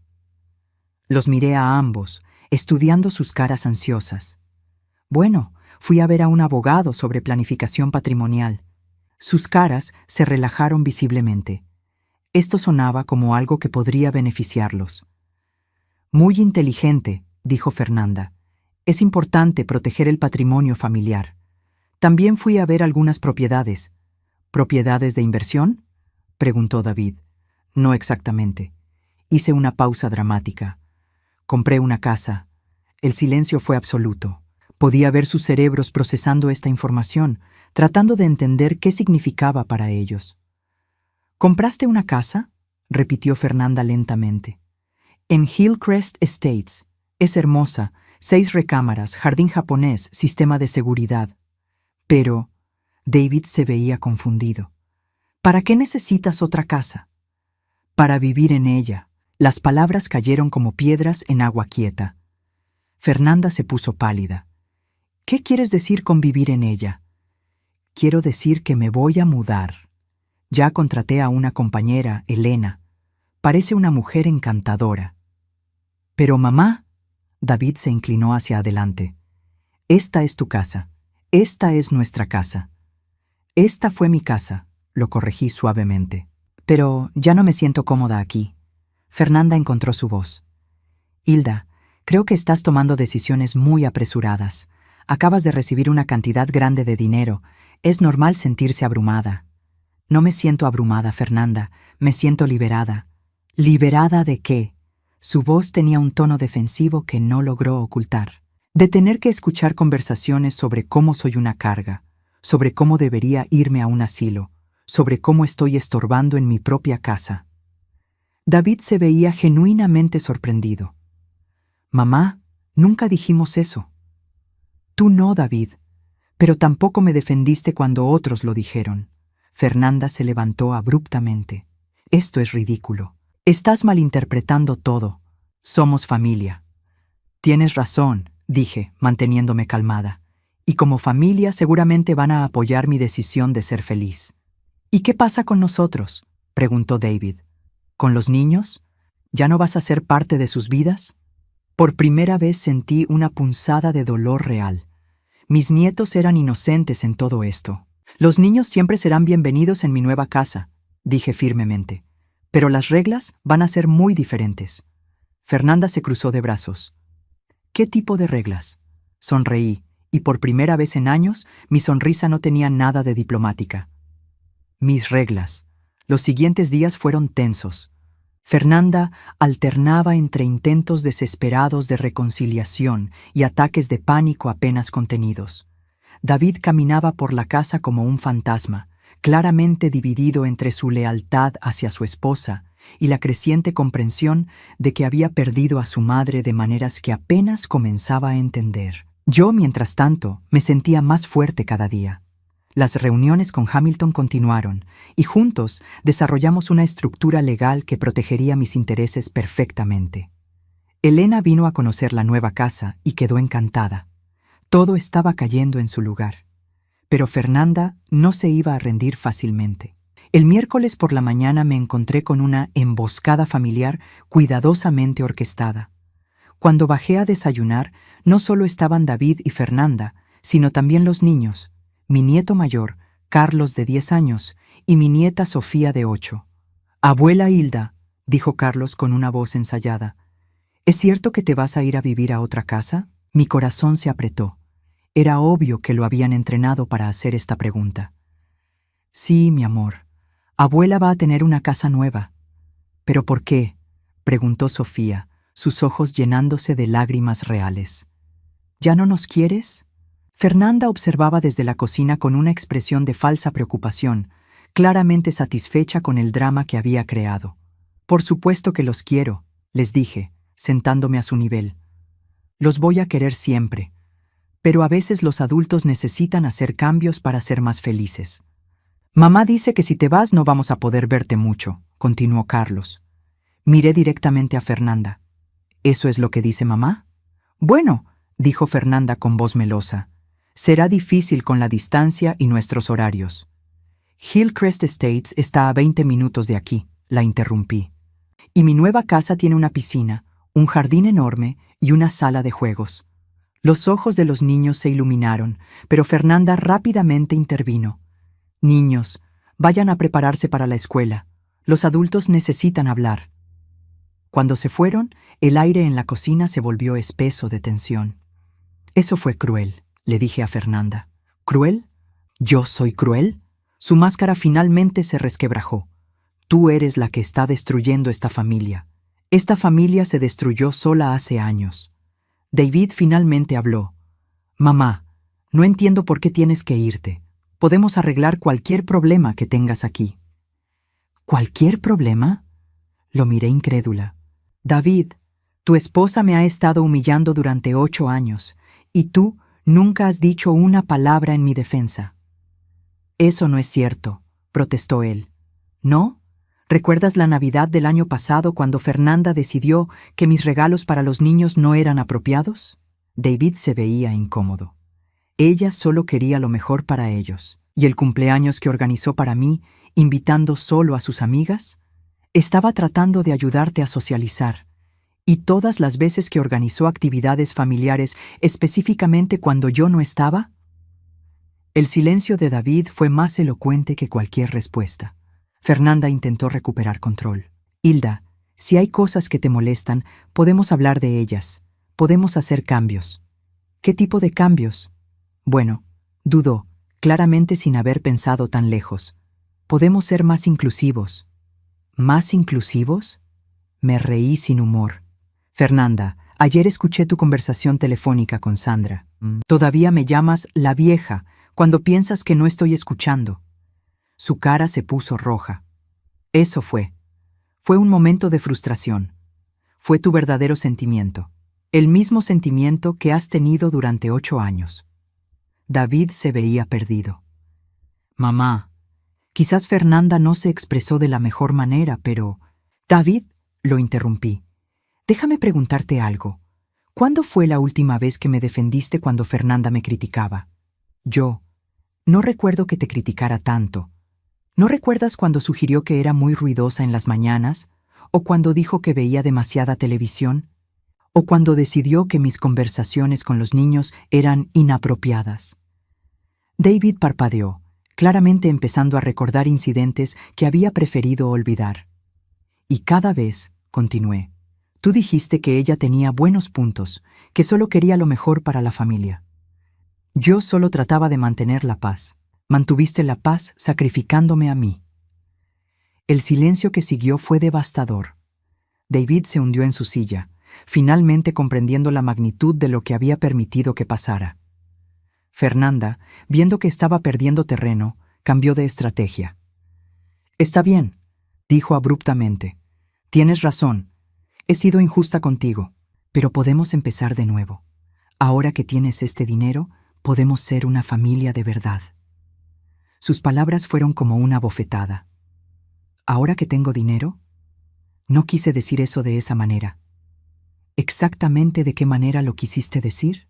Los miré a ambos, estudiando sus caras ansiosas. Bueno, fui a ver a un abogado sobre planificación patrimonial. Sus caras se relajaron visiblemente. Esto sonaba como algo que podría beneficiarlos. «Muy inteligente», dijo Fernanda. «Es importante proteger el patrimonio familiar. También fui a ver algunas propiedades». «¿Propiedades de inversión?», preguntó David. «No exactamente». Hice una pausa dramática. Compré una casa. El silencio fue absoluto. Podía ver sus cerebros procesando esta información, tratando de entender qué significaba para ellos. «¿Compraste una casa?», repitió Fernanda lentamente. «En Hillcrest Estates. Es hermosa, 6 recámaras, jardín japonés, sistema de seguridad». «Pero…», David se veía confundido. «¿Para qué necesitas otra casa?». «Para vivir en ella». Las palabras cayeron como piedras en agua quieta. Fernanda se puso pálida. «¿Qué quieres decir con vivir en ella?». «Quiero decir que me voy a mudar. Ya contraté a una compañera, Elena. Parece una mujer encantadora». «Pero mamá…», David se inclinó hacia adelante. «Esta es tu casa. Esta es nuestra casa». «Esta fue mi casa», lo corregí suavemente. «Pero ya no me siento cómoda aquí». Fernanda encontró su voz. «Hilda, creo que estás tomando decisiones muy apresuradas. Acabas de recibir una cantidad grande de dinero. Es normal sentirse abrumada». «No me siento abrumada, Fernanda. Me siento liberada». «¿Liberada de qué?». Su voz tenía un tono defensivo que no logró ocultar. «De tener que escuchar conversaciones sobre cómo soy una carga, sobre cómo debería irme a un asilo, sobre cómo estoy estorbando en mi propia casa». David se veía genuinamente sorprendido. «Mamá, nunca dijimos eso». «Tú no, David, pero tampoco me defendiste cuando otros lo dijeron». Fernanda se levantó abruptamente. «Esto es ridículo. Estás malinterpretando todo. Somos familia». «Tienes razón», dije, manteniéndome calmada. «Y como familia seguramente van a apoyar mi decisión de ser feliz». «¿Y qué pasa con nosotros?», preguntó David. «¿Con los niños? ¿Ya no vas a ser parte de sus vidas?». Por primera vez sentí una punzada de dolor real. Mis nietos eran inocentes en todo esto. «Los niños siempre serán bienvenidos en mi nueva casa», dije firmemente. «Pero las reglas van a ser muy diferentes». Fernanda se cruzó de brazos. «¿Qué tipo de reglas?». Sonreí, y por primera vez en años mi sonrisa no tenía nada de diplomática. «Mis reglas». Los siguientes días fueron tensos. Fernanda alternaba entre intentos desesperados de reconciliación y ataques de pánico apenas contenidos. David caminaba por la casa como un fantasma, claramente dividido entre su lealtad hacia su esposa y la creciente comprensión de que había perdido a su madre de maneras que apenas comenzaba a entender. Yo, mientras tanto, me sentía más fuerte cada día. Las reuniones con Hamilton continuaron, y juntos desarrollamos una estructura legal que protegería mis intereses perfectamente. Elena vino a conocer la nueva casa y quedó encantada. Todo estaba cayendo en su lugar. Pero Fernanda no se iba a rendir fácilmente. El miércoles por la mañana me encontré con una emboscada familiar cuidadosamente orquestada. Cuando bajé a desayunar, no solo estaban David y Fernanda, sino también los niños, mi nieto mayor, Carlos de 10 años, y mi nieta Sofía de 8. «Abuela Hilda», dijo Carlos con una voz ensayada, «¿es cierto que te vas a ir a vivir a otra casa?» Mi corazón se apretó. Era obvio que lo habían entrenado para hacer esta pregunta. «Sí, mi amor. Abuela va a tener una casa nueva». «¿Pero por qué?», preguntó Sofía, sus ojos llenándose de lágrimas reales. «¿Ya no nos quieres?». Fernanda observaba desde la cocina con una expresión de falsa preocupación, claramente satisfecha con el drama que había creado. «Por supuesto que los quiero», les dije, sentándome a su nivel. «Los voy a querer siempre. Pero a veces los adultos necesitan hacer cambios para ser más felices». «Mamá dice que si te vas no vamos a poder verte mucho», continuó Carlos. Miré directamente a Fernanda. «¿Eso es lo que dice mamá?». «Bueno», dijo Fernanda con voz melosa, «será difícil con la distancia y nuestros horarios». «Hillcrest Estates está a 20 minutos de aquí», la interrumpí. «Y mi nueva casa tiene una piscina, un jardín enorme y una sala de juegos». Los ojos de los niños se iluminaron, pero Fernanda rápidamente intervino. «Niños, vayan a prepararse para la escuela. Los adultos necesitan hablar». Cuando se fueron, el aire en la cocina se volvió espeso de tensión. «Eso fue cruel», le dije a Fernanda. «¿Cruel? ¿Yo soy cruel?». Su máscara finalmente se resquebrajó. «Tú eres la que está destruyendo esta familia. Esta familia se destruyó sola hace años». David finalmente habló. «Mamá, no entiendo por qué tienes que irte. Podemos arreglar cualquier problema que tengas aquí». «¿Cualquier problema?». Lo miré incrédula. «David, tu esposa me ha estado humillando durante 8 años, y tú nunca has dicho una palabra en mi defensa». «Eso no es cierto», protestó él. «¿No? ¿Recuerdas la Navidad del año pasado cuando Fernanda decidió que mis regalos para los niños no eran apropiados?» David se veía incómodo. Ella solo quería lo mejor para ellos. ¿Y el cumpleaños que organizó para mí, invitando solo a sus amigas? Estaba tratando de ayudarte a socializar. ¿Y todas las veces que organizó actividades familiares, específicamente cuando yo no estaba? El silencio de David fue más elocuente que cualquier respuesta. Fernanda intentó recuperar control. «Hilda, si hay cosas que te molestan, podemos hablar de ellas. Podemos hacer cambios». «¿Qué tipo de cambios?». «Bueno», dudó, claramente sin haber pensado tan lejos. «Podemos ser más inclusivos». «¿Más inclusivos?». Me reí sin humor. «Fernanda, ayer escuché tu conversación telefónica con Sandra. Todavía me llamas la vieja cuando piensas que no estoy escuchando». Su cara se puso roja. «Eso fue. Fue un momento de frustración. Fue tu verdadero sentimiento. El mismo sentimiento que has tenido durante 8 años». David se veía perdido. «Mamá, quizás Fernanda no se expresó de la mejor manera, pero...». «David», lo interrumpí, «déjame preguntarte algo. ¿Cuándo fue la última vez que me defendiste cuando Fernanda me criticaba?». «Yo. No recuerdo que te criticara tanto. ¿No recuerdas cuando sugirió que era muy ruidosa en las mañanas? ¿O cuando dijo que veía demasiada televisión? ¿O cuando decidió que mis conversaciones con los niños eran inapropiadas?». David parpadeó, claramente empezando a recordar incidentes que había preferido olvidar. «Y cada vez», continué, «tú dijiste que ella tenía buenos puntos, que solo quería lo mejor para la familia. Yo solo trataba de mantener la paz. Mantuviste la paz sacrificándome a mí». El silencio que siguió fue devastador. David se hundió en su silla, finalmente comprendiendo la magnitud de lo que había permitido que pasara. Fernanda, viendo que estaba perdiendo terreno, cambió de estrategia. «Está bien», dijo abruptamente. «Tienes razón. He sido injusta contigo, pero podemos empezar de nuevo. Ahora que tienes este dinero, podemos ser una familia de verdad». Sus palabras fueron como una bofetada. «¿Ahora que tengo dinero?». No quise decir eso de esa manera. ¿Exactamente de qué manera lo quisiste decir?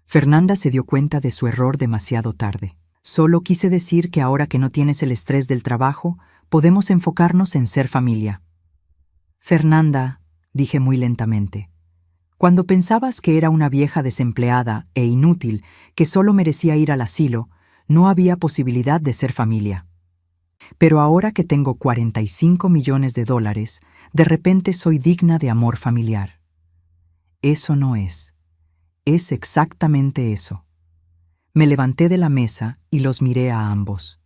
Fernanda se dio cuenta de su error demasiado tarde. Solo quise decir que ahora que no tienes el estrés del trabajo, podemos enfocarnos en ser familia. Fernanda, dije muy lentamente, cuando pensabas que era una vieja desempleada e inútil que solo merecía ir al asilo, no había posibilidad de ser familia. Pero ahora que tengo 45 millones de dólares, de repente soy digna de amor familiar. Eso no es. Es exactamente eso. Me levanté de la mesa y los miré a ambos.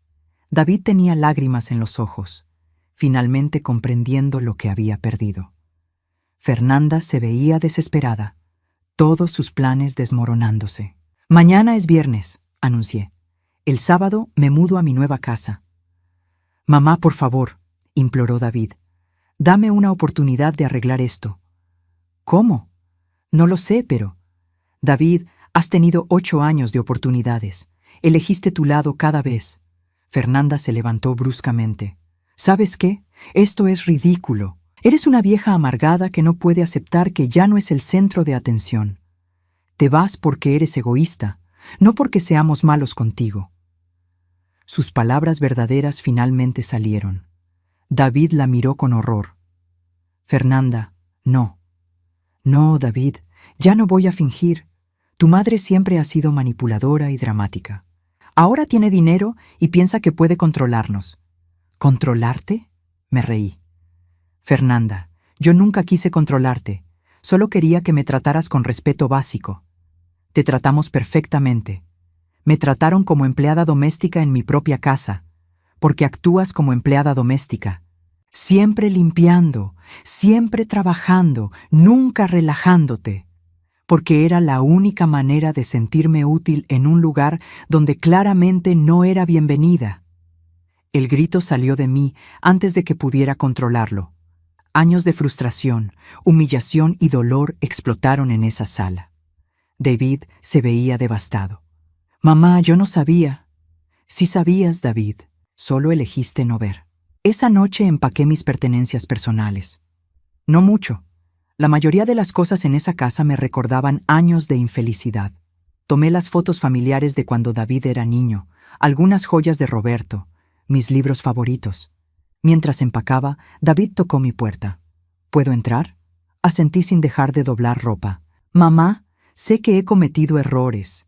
David tenía lágrimas en los ojos, finalmente comprendiendo lo que había perdido. Fernanda se veía desesperada, todos sus planes desmoronándose. Mañana es viernes, anuncié. El sábado me mudo a mi nueva casa. Mamá, por favor, imploró David. Dame una oportunidad de arreglar esto. ¿Cómo? No lo sé, pero... David, has tenido 8 años de oportunidades. Elegiste tu lado cada vez. Fernanda se levantó bruscamente. ¿Sabes qué? Esto es ridículo. Eres una vieja amargada que no puede aceptar que ya no es el centro de atención. Te vas porque eres egoísta, no porque seamos malos contigo. Sus palabras verdaderas finalmente salieron. David la miró con horror. Fernanda, no. No, David, ya no voy a fingir. Tu madre siempre ha sido manipuladora y dramática. Ahora tiene dinero y piensa que puede controlarnos. ¿Controlarte? Me reí. Fernanda, yo nunca quise controlarte. Solo quería que me trataras con respeto básico. Te tratamos perfectamente. Me trataron como empleada doméstica en mi propia casa, porque actúas como empleada doméstica. Siempre limpiando, siempre trabajando, nunca relajándote, porque era la única manera de sentirme útil en un lugar donde claramente no era bienvenida. El grito salió de mí antes de que pudiera controlarlo. Años de frustración, humillación y dolor explotaron en esa sala. David se veía devastado. Mamá, yo no sabía. Sí sabías, David, solo elegiste no ver. Esa noche empaqué mis pertenencias personales. No mucho. La mayoría de las cosas en esa casa me recordaban años de infelicidad. Tomé las fotos familiares de cuando David era niño, algunas joyas de Roberto, mis libros favoritos. Mientras empacaba, David tocó mi puerta. ¿Puedo entrar? Asentí sin dejar de doblar ropa. Mamá, sé que he cometido errores.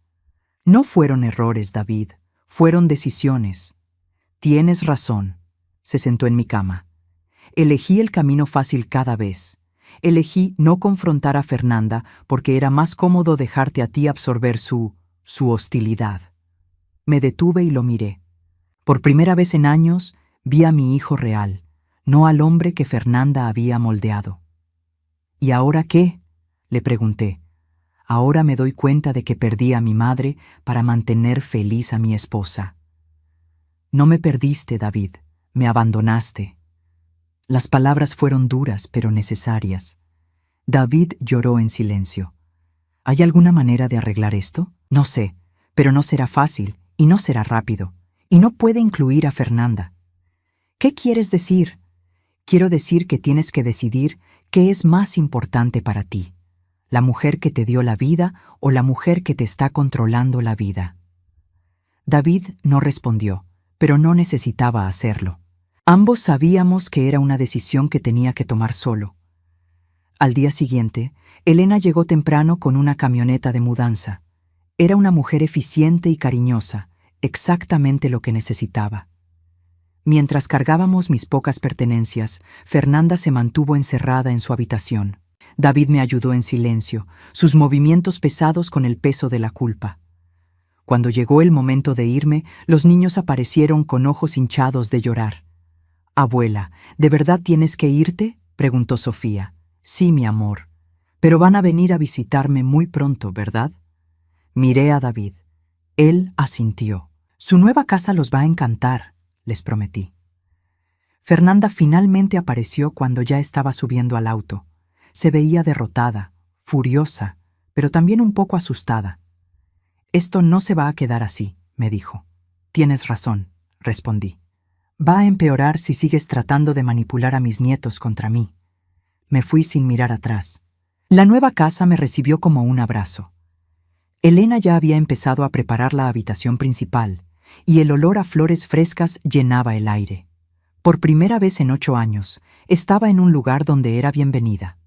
No fueron errores, David, fueron decisiones. Tienes razón. Se sentó en mi cama. Elegí el camino fácil cada vez. Elegí no confrontar a Fernanda porque era más cómodo dejarte a ti absorber su hostilidad. Me detuve y lo miré. Por primera vez en años, vi a mi hijo real, no al hombre que Fernanda había moldeado. ¿Y ahora qué? Le pregunté. Ahora me doy cuenta de que perdí a mi madre para mantener feliz a mi esposa. No me perdiste, David, me abandonaste. Las palabras fueron duras pero necesarias. David lloró en silencio. ¿Hay alguna manera de arreglar esto? No sé, pero no será fácil y no será rápido, y no puede incluir a Fernanda. ¿Qué quieres decir? Quiero decir que tienes que decidir qué es más importante para ti, la mujer que te dio la vida o la mujer que te está controlando la vida. David no respondió, pero no necesitaba hacerlo. Ambos sabíamos que era una decisión que tenía que tomar solo. Al día siguiente, Elena llegó temprano con una camioneta de mudanza. Era una mujer eficiente y cariñosa, exactamente lo que necesitaba. Mientras cargábamos mis pocas pertenencias, Fernanda se mantuvo encerrada en su habitación. David me ayudó en silencio, sus movimientos pesados con el peso de la culpa. Cuando llegó el momento de irme, los niños aparecieron con ojos hinchados de llorar. «Abuela, ¿de verdad tienes que irte?», preguntó Sofía. «Sí, mi amor. Pero van a venir a visitarme muy pronto, ¿verdad?». Miré a David. Él asintió. «Su nueva casa los va a encantar», les prometí. Fernanda finalmente apareció cuando ya estaba subiendo al auto. Se veía derrotada, furiosa, pero también un poco asustada. «Esto no se va a quedar así», me dijo. «Tienes razón», respondí. «Va a empeorar si sigues tratando de manipular a mis nietos contra mí». Me fui sin mirar atrás. La nueva casa me recibió como un abrazo. Elena ya había empezado a preparar la habitación principal, y el olor a flores frescas llenaba el aire. Por primera vez en 8 años, estaba en un lugar donde era bienvenida.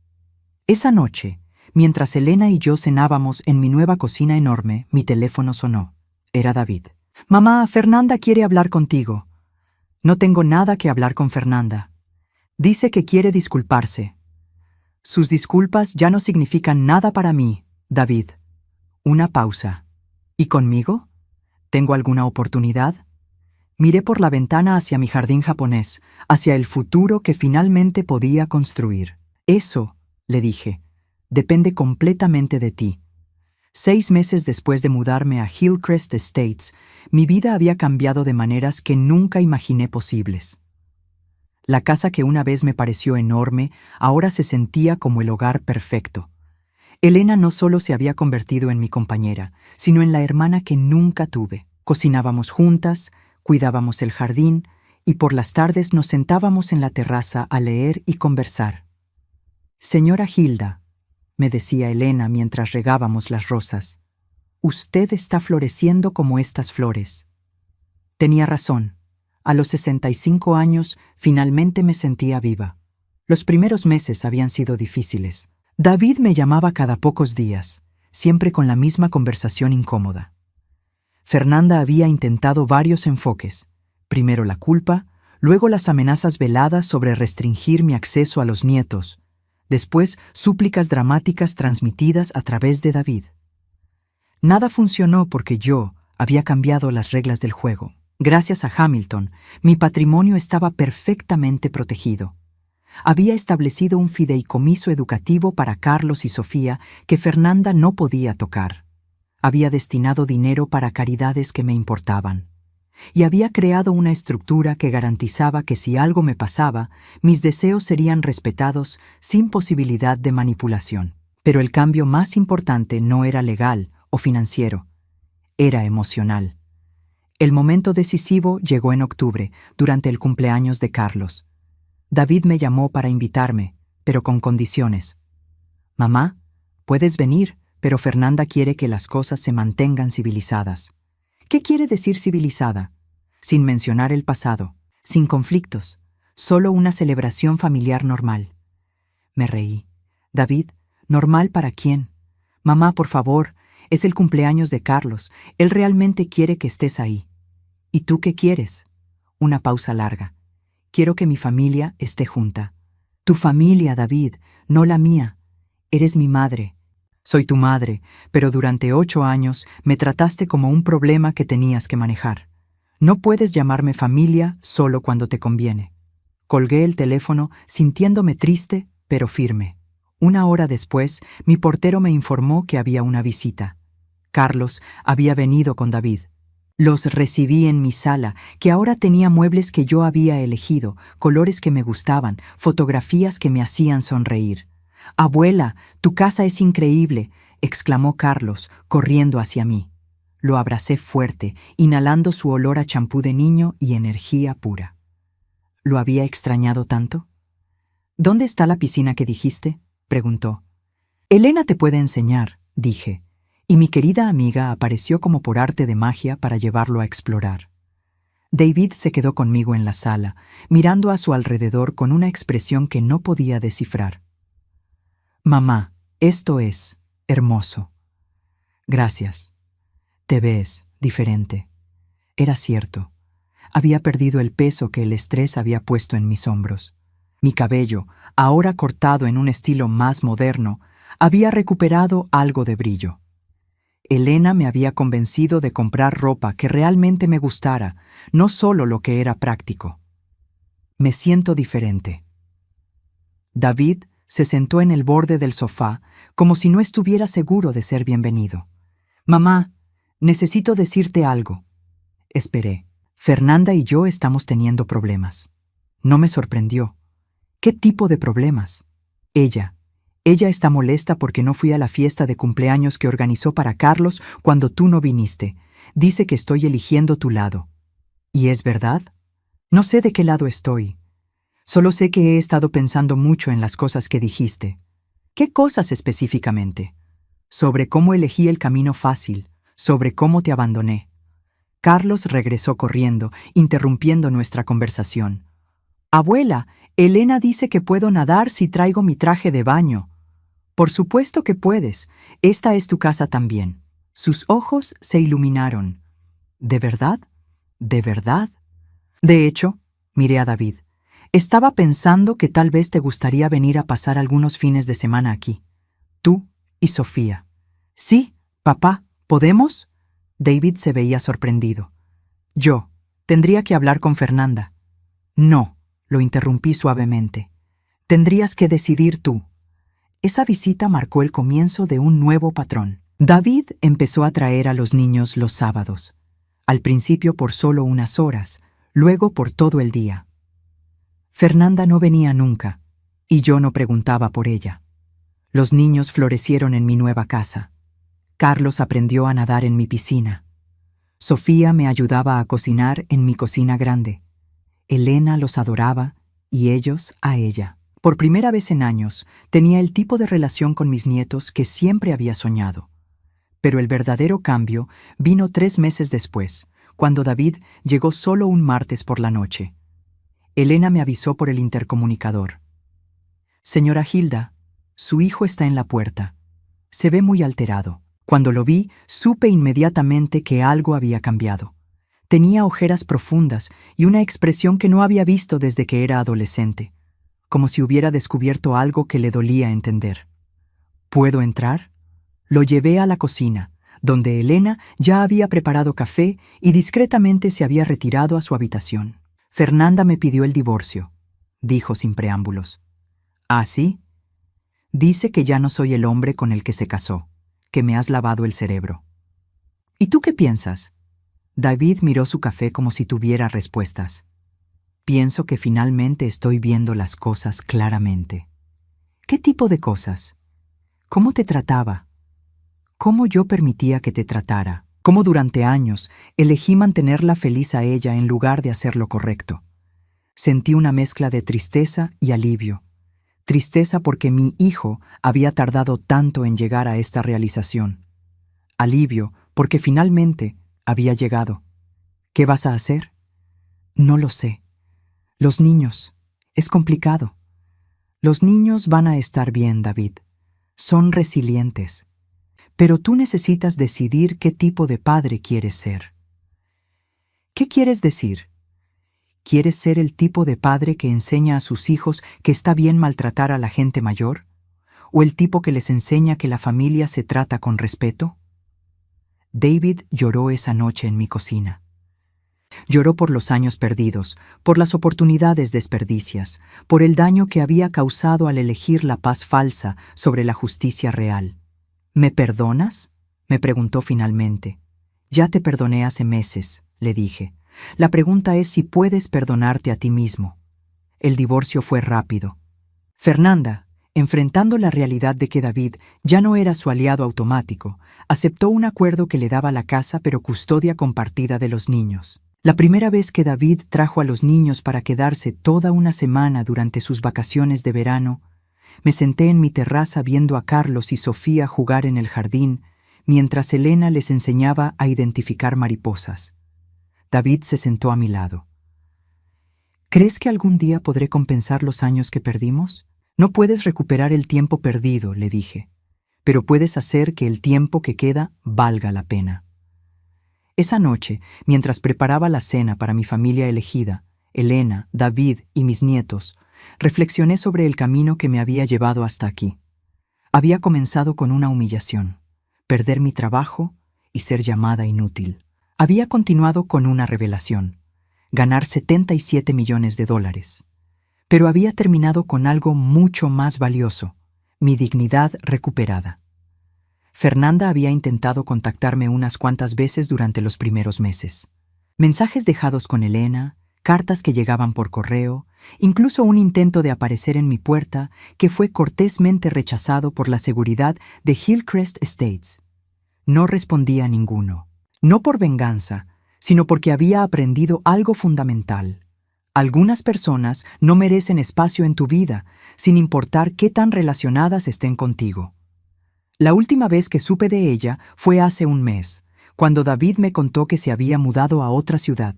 Esa noche, mientras Elena y yo cenábamos en mi nueva cocina enorme, mi teléfono sonó. Era David. «Mamá, Fernanda quiere hablar contigo». «No tengo nada que hablar con Fernanda. Dice que quiere disculparse». «Sus disculpas ya no significan nada para mí, David». Una pausa. «¿Y conmigo? ¿Tengo alguna oportunidad?» Miré por la ventana hacia mi jardín japonés, hacia el futuro que finalmente podía construir. «Eso», le dije, «depende completamente de ti». 6 meses después de mudarme a Hillcrest Estates, mi vida había cambiado de maneras que nunca imaginé posibles. La casa que una vez me pareció enorme, ahora se sentía como el hogar perfecto. Elena no solo se había convertido en mi compañera, sino en la hermana que nunca tuve. Cocinábamos juntas, cuidábamos el jardín, y por las tardes nos sentábamos en la terraza a leer y conversar. «Señora Hilda», me decía Elena mientras regábamos las rosas, «usted está floreciendo como estas flores». Tenía razón. A los 65 años, finalmente me sentía viva. Los primeros meses habían sido difíciles. David me llamaba cada pocos días, siempre con la misma conversación incómoda. Fernanda había intentado varios enfoques. Primero la culpa, luego las amenazas veladas sobre restringir mi acceso a los nietos, después súplicas dramáticas transmitidas a través de David. Nada funcionó porque yo había cambiado las reglas del juego. Gracias a Hamilton, mi patrimonio estaba perfectamente protegido. Había establecido un fideicomiso educativo para Carlos y Sofía que Fernanda no podía tocar. Había destinado dinero para caridades que me importaban. Y había creado una estructura que garantizaba que si algo me pasaba, mis deseos serían respetados sin posibilidad de manipulación. Pero el cambio más importante no era legal o financiero, era emocional. El momento decisivo llegó en octubre, durante el cumpleaños de Carlos. David me llamó para invitarme, pero con condiciones. «Mamá, puedes venir, pero Fernanda quiere que las cosas se mantengan civilizadas». ¿Qué quiere decir civilizada? Sin mencionar el pasado, sin conflictos, solo una celebración familiar normal. Me reí. «David, ¿normal para quién? Mamá, por favor, es el cumpleaños de Carlos. Él realmente quiere que estés ahí». «¿Y tú qué quieres?» Una pausa larga. «Quiero que mi familia esté junta». «Tu familia, David, no la mía. Eres mi madre». «Soy tu madre, pero durante 8 años me trataste como un problema que tenías que manejar. No puedes llamarme familia solo cuando te conviene». Colgué el teléfono sintiéndome triste, pero firme. 1 hora después, mi portero me informó que había una visita. Carlos había venido con David. Los recibí en mi sala, que ahora tenía muebles que yo había elegido, colores que me gustaban, fotografías que me hacían sonreír. «Abuela, tu casa es increíble», exclamó Carlos, corriendo hacia mí. Lo abracé fuerte, inhalando su olor a champú de niño y energía pura. ¿Lo había extrañado tanto? «¿Dónde está la piscina que dijiste?», preguntó. «Elena te puede enseñar», dije, y mi querida amiga apareció como por arte de magia para llevarlo a explorar. David se quedó conmigo en la sala, mirando a su alrededor con una expresión que no podía descifrar. «Mamá, esto es hermoso». «Gracias. Te ves diferente». Era cierto. Había perdido el peso que el estrés había puesto en mis hombros. Mi cabello, ahora cortado en un estilo más moderno, había recuperado algo de brillo. Elena me había convencido de comprar ropa que realmente me gustara, no solo lo que era práctico. Me siento diferente. David se sentó en el borde del sofá, como si no estuviera seguro de ser bienvenido. «Mamá, necesito decirte algo». Esperé. «Fernanda y yo estamos teniendo problemas». No me sorprendió. ¿Qué tipo de problemas? Ella está molesta porque no fui a la fiesta de cumpleaños que organizó para Carlos cuando tú no viniste. Dice que estoy eligiendo tu lado. ¿Y es verdad? No sé de qué lado estoy. Solo sé que he estado pensando mucho en las cosas que dijiste. ¿Qué cosas específicamente? Sobre cómo elegí el camino fácil, sobre cómo te abandoné. Carlos regresó corriendo, interrumpiendo nuestra conversación. «Abuela, Elena dice que puedo nadar si traigo mi traje de baño». «Por supuesto que puedes. Esta es tu casa también». Sus ojos se iluminaron. ¿De verdad? ¿De verdad? De hecho, miré a David. Estaba pensando que tal vez te gustaría venir a pasar algunos fines de semana aquí. Tú y Sofía. Sí, papá, ¿podemos? David se veía sorprendido. Yo, tendría que hablar con Fernanda. No, lo interrumpí suavemente. Tendrías que decidir tú. Esa visita marcó el comienzo de un nuevo patrón. David empezó a traer a los niños los sábados. Al principio por solo unas horas, luego por todo el día. Fernanda no venía nunca, y yo no preguntaba por ella. Los niños florecieron en mi nueva casa. Carlos aprendió a nadar en mi piscina. Sofía me ayudaba a cocinar en mi cocina grande. Elena los adoraba y ellos a ella. Por primera vez en años, tenía el tipo de relación con mis nietos que siempre había soñado. Pero el verdadero cambio vino 3 meses después, cuando David llegó solo un martes por la noche. Elena me avisó por el intercomunicador. «Señora Hilda, su hijo está en la puerta. Se ve muy alterado». Cuando lo vi, supe inmediatamente que algo había cambiado. Tenía ojeras profundas y una expresión que no había visto desde que era adolescente, como si hubiera descubierto algo que le dolía entender. ¿Puedo entrar? Lo llevé a la cocina, donde Elena ya había preparado café y discretamente se había retirado a su habitación. «Fernanda me pidió el divorcio», dijo sin preámbulos. «¿Ah, sí? Dice que ya no soy el hombre con el que se casó, que me has lavado el cerebro». «¿Y tú qué piensas?» David miró su café como si tuviera respuestas. «Pienso que finalmente estoy viendo las cosas claramente». «¿Qué tipo de cosas? ¿Cómo te trataba? ¿Cómo yo permitía que te tratara? ¿Cómo durante años elegí mantenerla feliz a ella en lugar de hacer lo correcto?» Sentí una mezcla de tristeza y alivio. Tristeza porque mi hijo había tardado tanto en llegar a esta realización. Alivio porque finalmente había llegado. ¿Qué vas a hacer? No lo sé. Los niños. Es complicado. Los niños van a estar bien, David. Son resilientes. Pero tú necesitas decidir qué tipo de padre quieres ser. ¿Qué quieres decir? ¿Quieres ser el tipo de padre que enseña a sus hijos que está bien maltratar a la gente mayor? ¿O el tipo que les enseña que la familia se trata con respeto? David lloró esa noche en mi cocina. Lloró por los años perdidos, por las oportunidades desperdicias, por el daño que había causado al elegir la paz falsa sobre la justicia real. «¿Me perdonas?», me preguntó finalmente. «Ya te perdoné hace meses», le dije. «La pregunta es si puedes perdonarte a ti mismo». El divorcio fue rápido. Fernanda, enfrentando la realidad de que David ya no era su aliado automático, aceptó un acuerdo que le daba la casa pero custodia compartida de los niños. La primera vez que David trajo a los niños para quedarse toda una semana durante sus vacaciones de verano, me senté en mi terraza viendo a Carlos y Sofía jugar en el jardín, mientras Elena les enseñaba a identificar mariposas. David se sentó a mi lado. «¿Crees que algún día podré compensar los años que perdimos? No puedes recuperar el tiempo perdido», le dije, «pero puedes hacer que el tiempo que queda valga la pena». Esa noche, mientras preparaba la cena para mi familia elegida, Elena, David y mis nietos, reflexioné sobre el camino que me había llevado hasta aquí. Había comenzado con una humillación, perder mi trabajo y ser llamada inútil. Había continuado con una revelación, ganar $77 millones. Pero había terminado con algo mucho más valioso, mi dignidad recuperada. Fernanda había intentado contactarme unas cuantas veces durante los primeros meses. Mensajes dejados con Elena, cartas que llegaban por correo, incluso un intento de aparecer en mi puerta que fue cortésmente rechazado por la seguridad de Hillcrest Estates. No respondía a ninguno, no por venganza, sino porque había aprendido algo fundamental. Algunas personas no merecen espacio en tu vida, sin importar qué tan relacionadas estén contigo. La última vez que supe de ella fue hace un mes, cuando David me contó que se había mudado a otra ciudad.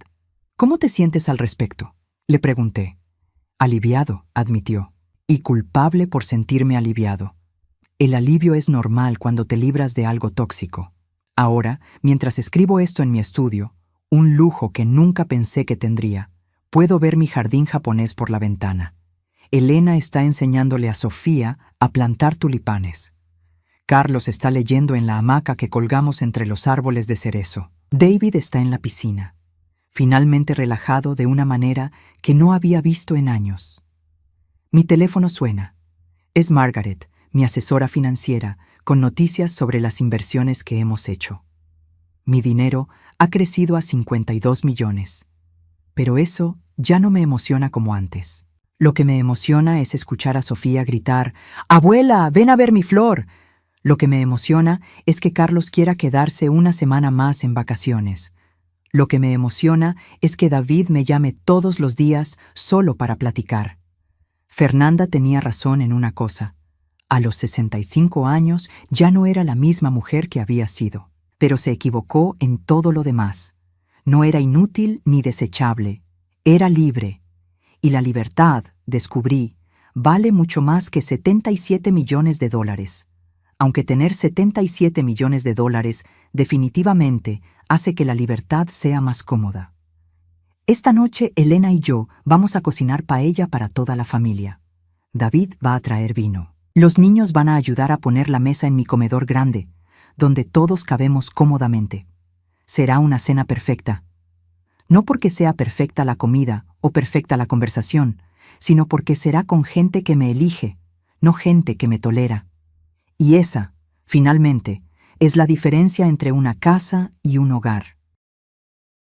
¿Cómo te sientes al respecto?, le pregunté. Aliviado, admitió, y culpable por sentirme aliviado. El alivio es normal cuando te libras de algo tóxico. Ahora, mientras escribo esto en mi estudio, un lujo que nunca pensé que tendría, puedo ver mi jardín japonés por la ventana. Elena está enseñándole a Sofía a plantar tulipanes. Carlos está leyendo en la hamaca que colgamos entre los árboles de cerezo. David está en la piscina, finalmente relajado de una manera que no había visto en años. Mi teléfono suena. Es Margaret, mi asesora financiera, con noticias sobre las inversiones que hemos hecho. Mi dinero ha crecido a 52 millones. Pero eso ya no me emociona como antes. Lo que me emociona es escuchar a Sofía gritar: «¡Abuela, ven a ver mi flor!». Lo que me emociona es que Carlos quiera quedarse una semana más en vacaciones. Lo que me emociona es que David me llame todos los días solo para platicar. Fernanda tenía razón en una cosa. A los 65 años ya no era la misma mujer que había sido, pero se equivocó en todo lo demás. No era inútil ni desechable, era libre. Y la libertad, descubrí, vale mucho más que 77 millones de dólares. Aunque tener 77 millones de dólares definitivamente hace que la libertad sea más cómoda. Esta noche Elena y yo vamos a cocinar paella para toda la familia. David va a traer vino. Los niños van a ayudar a poner la mesa en mi comedor grande, donde todos cabemos cómodamente. Será una cena perfecta. No porque sea perfecta la comida o perfecta la conversación, sino porque será con gente que me elige, no gente que me tolera. Y esa, finalmente, es la diferencia entre una casa y un hogar.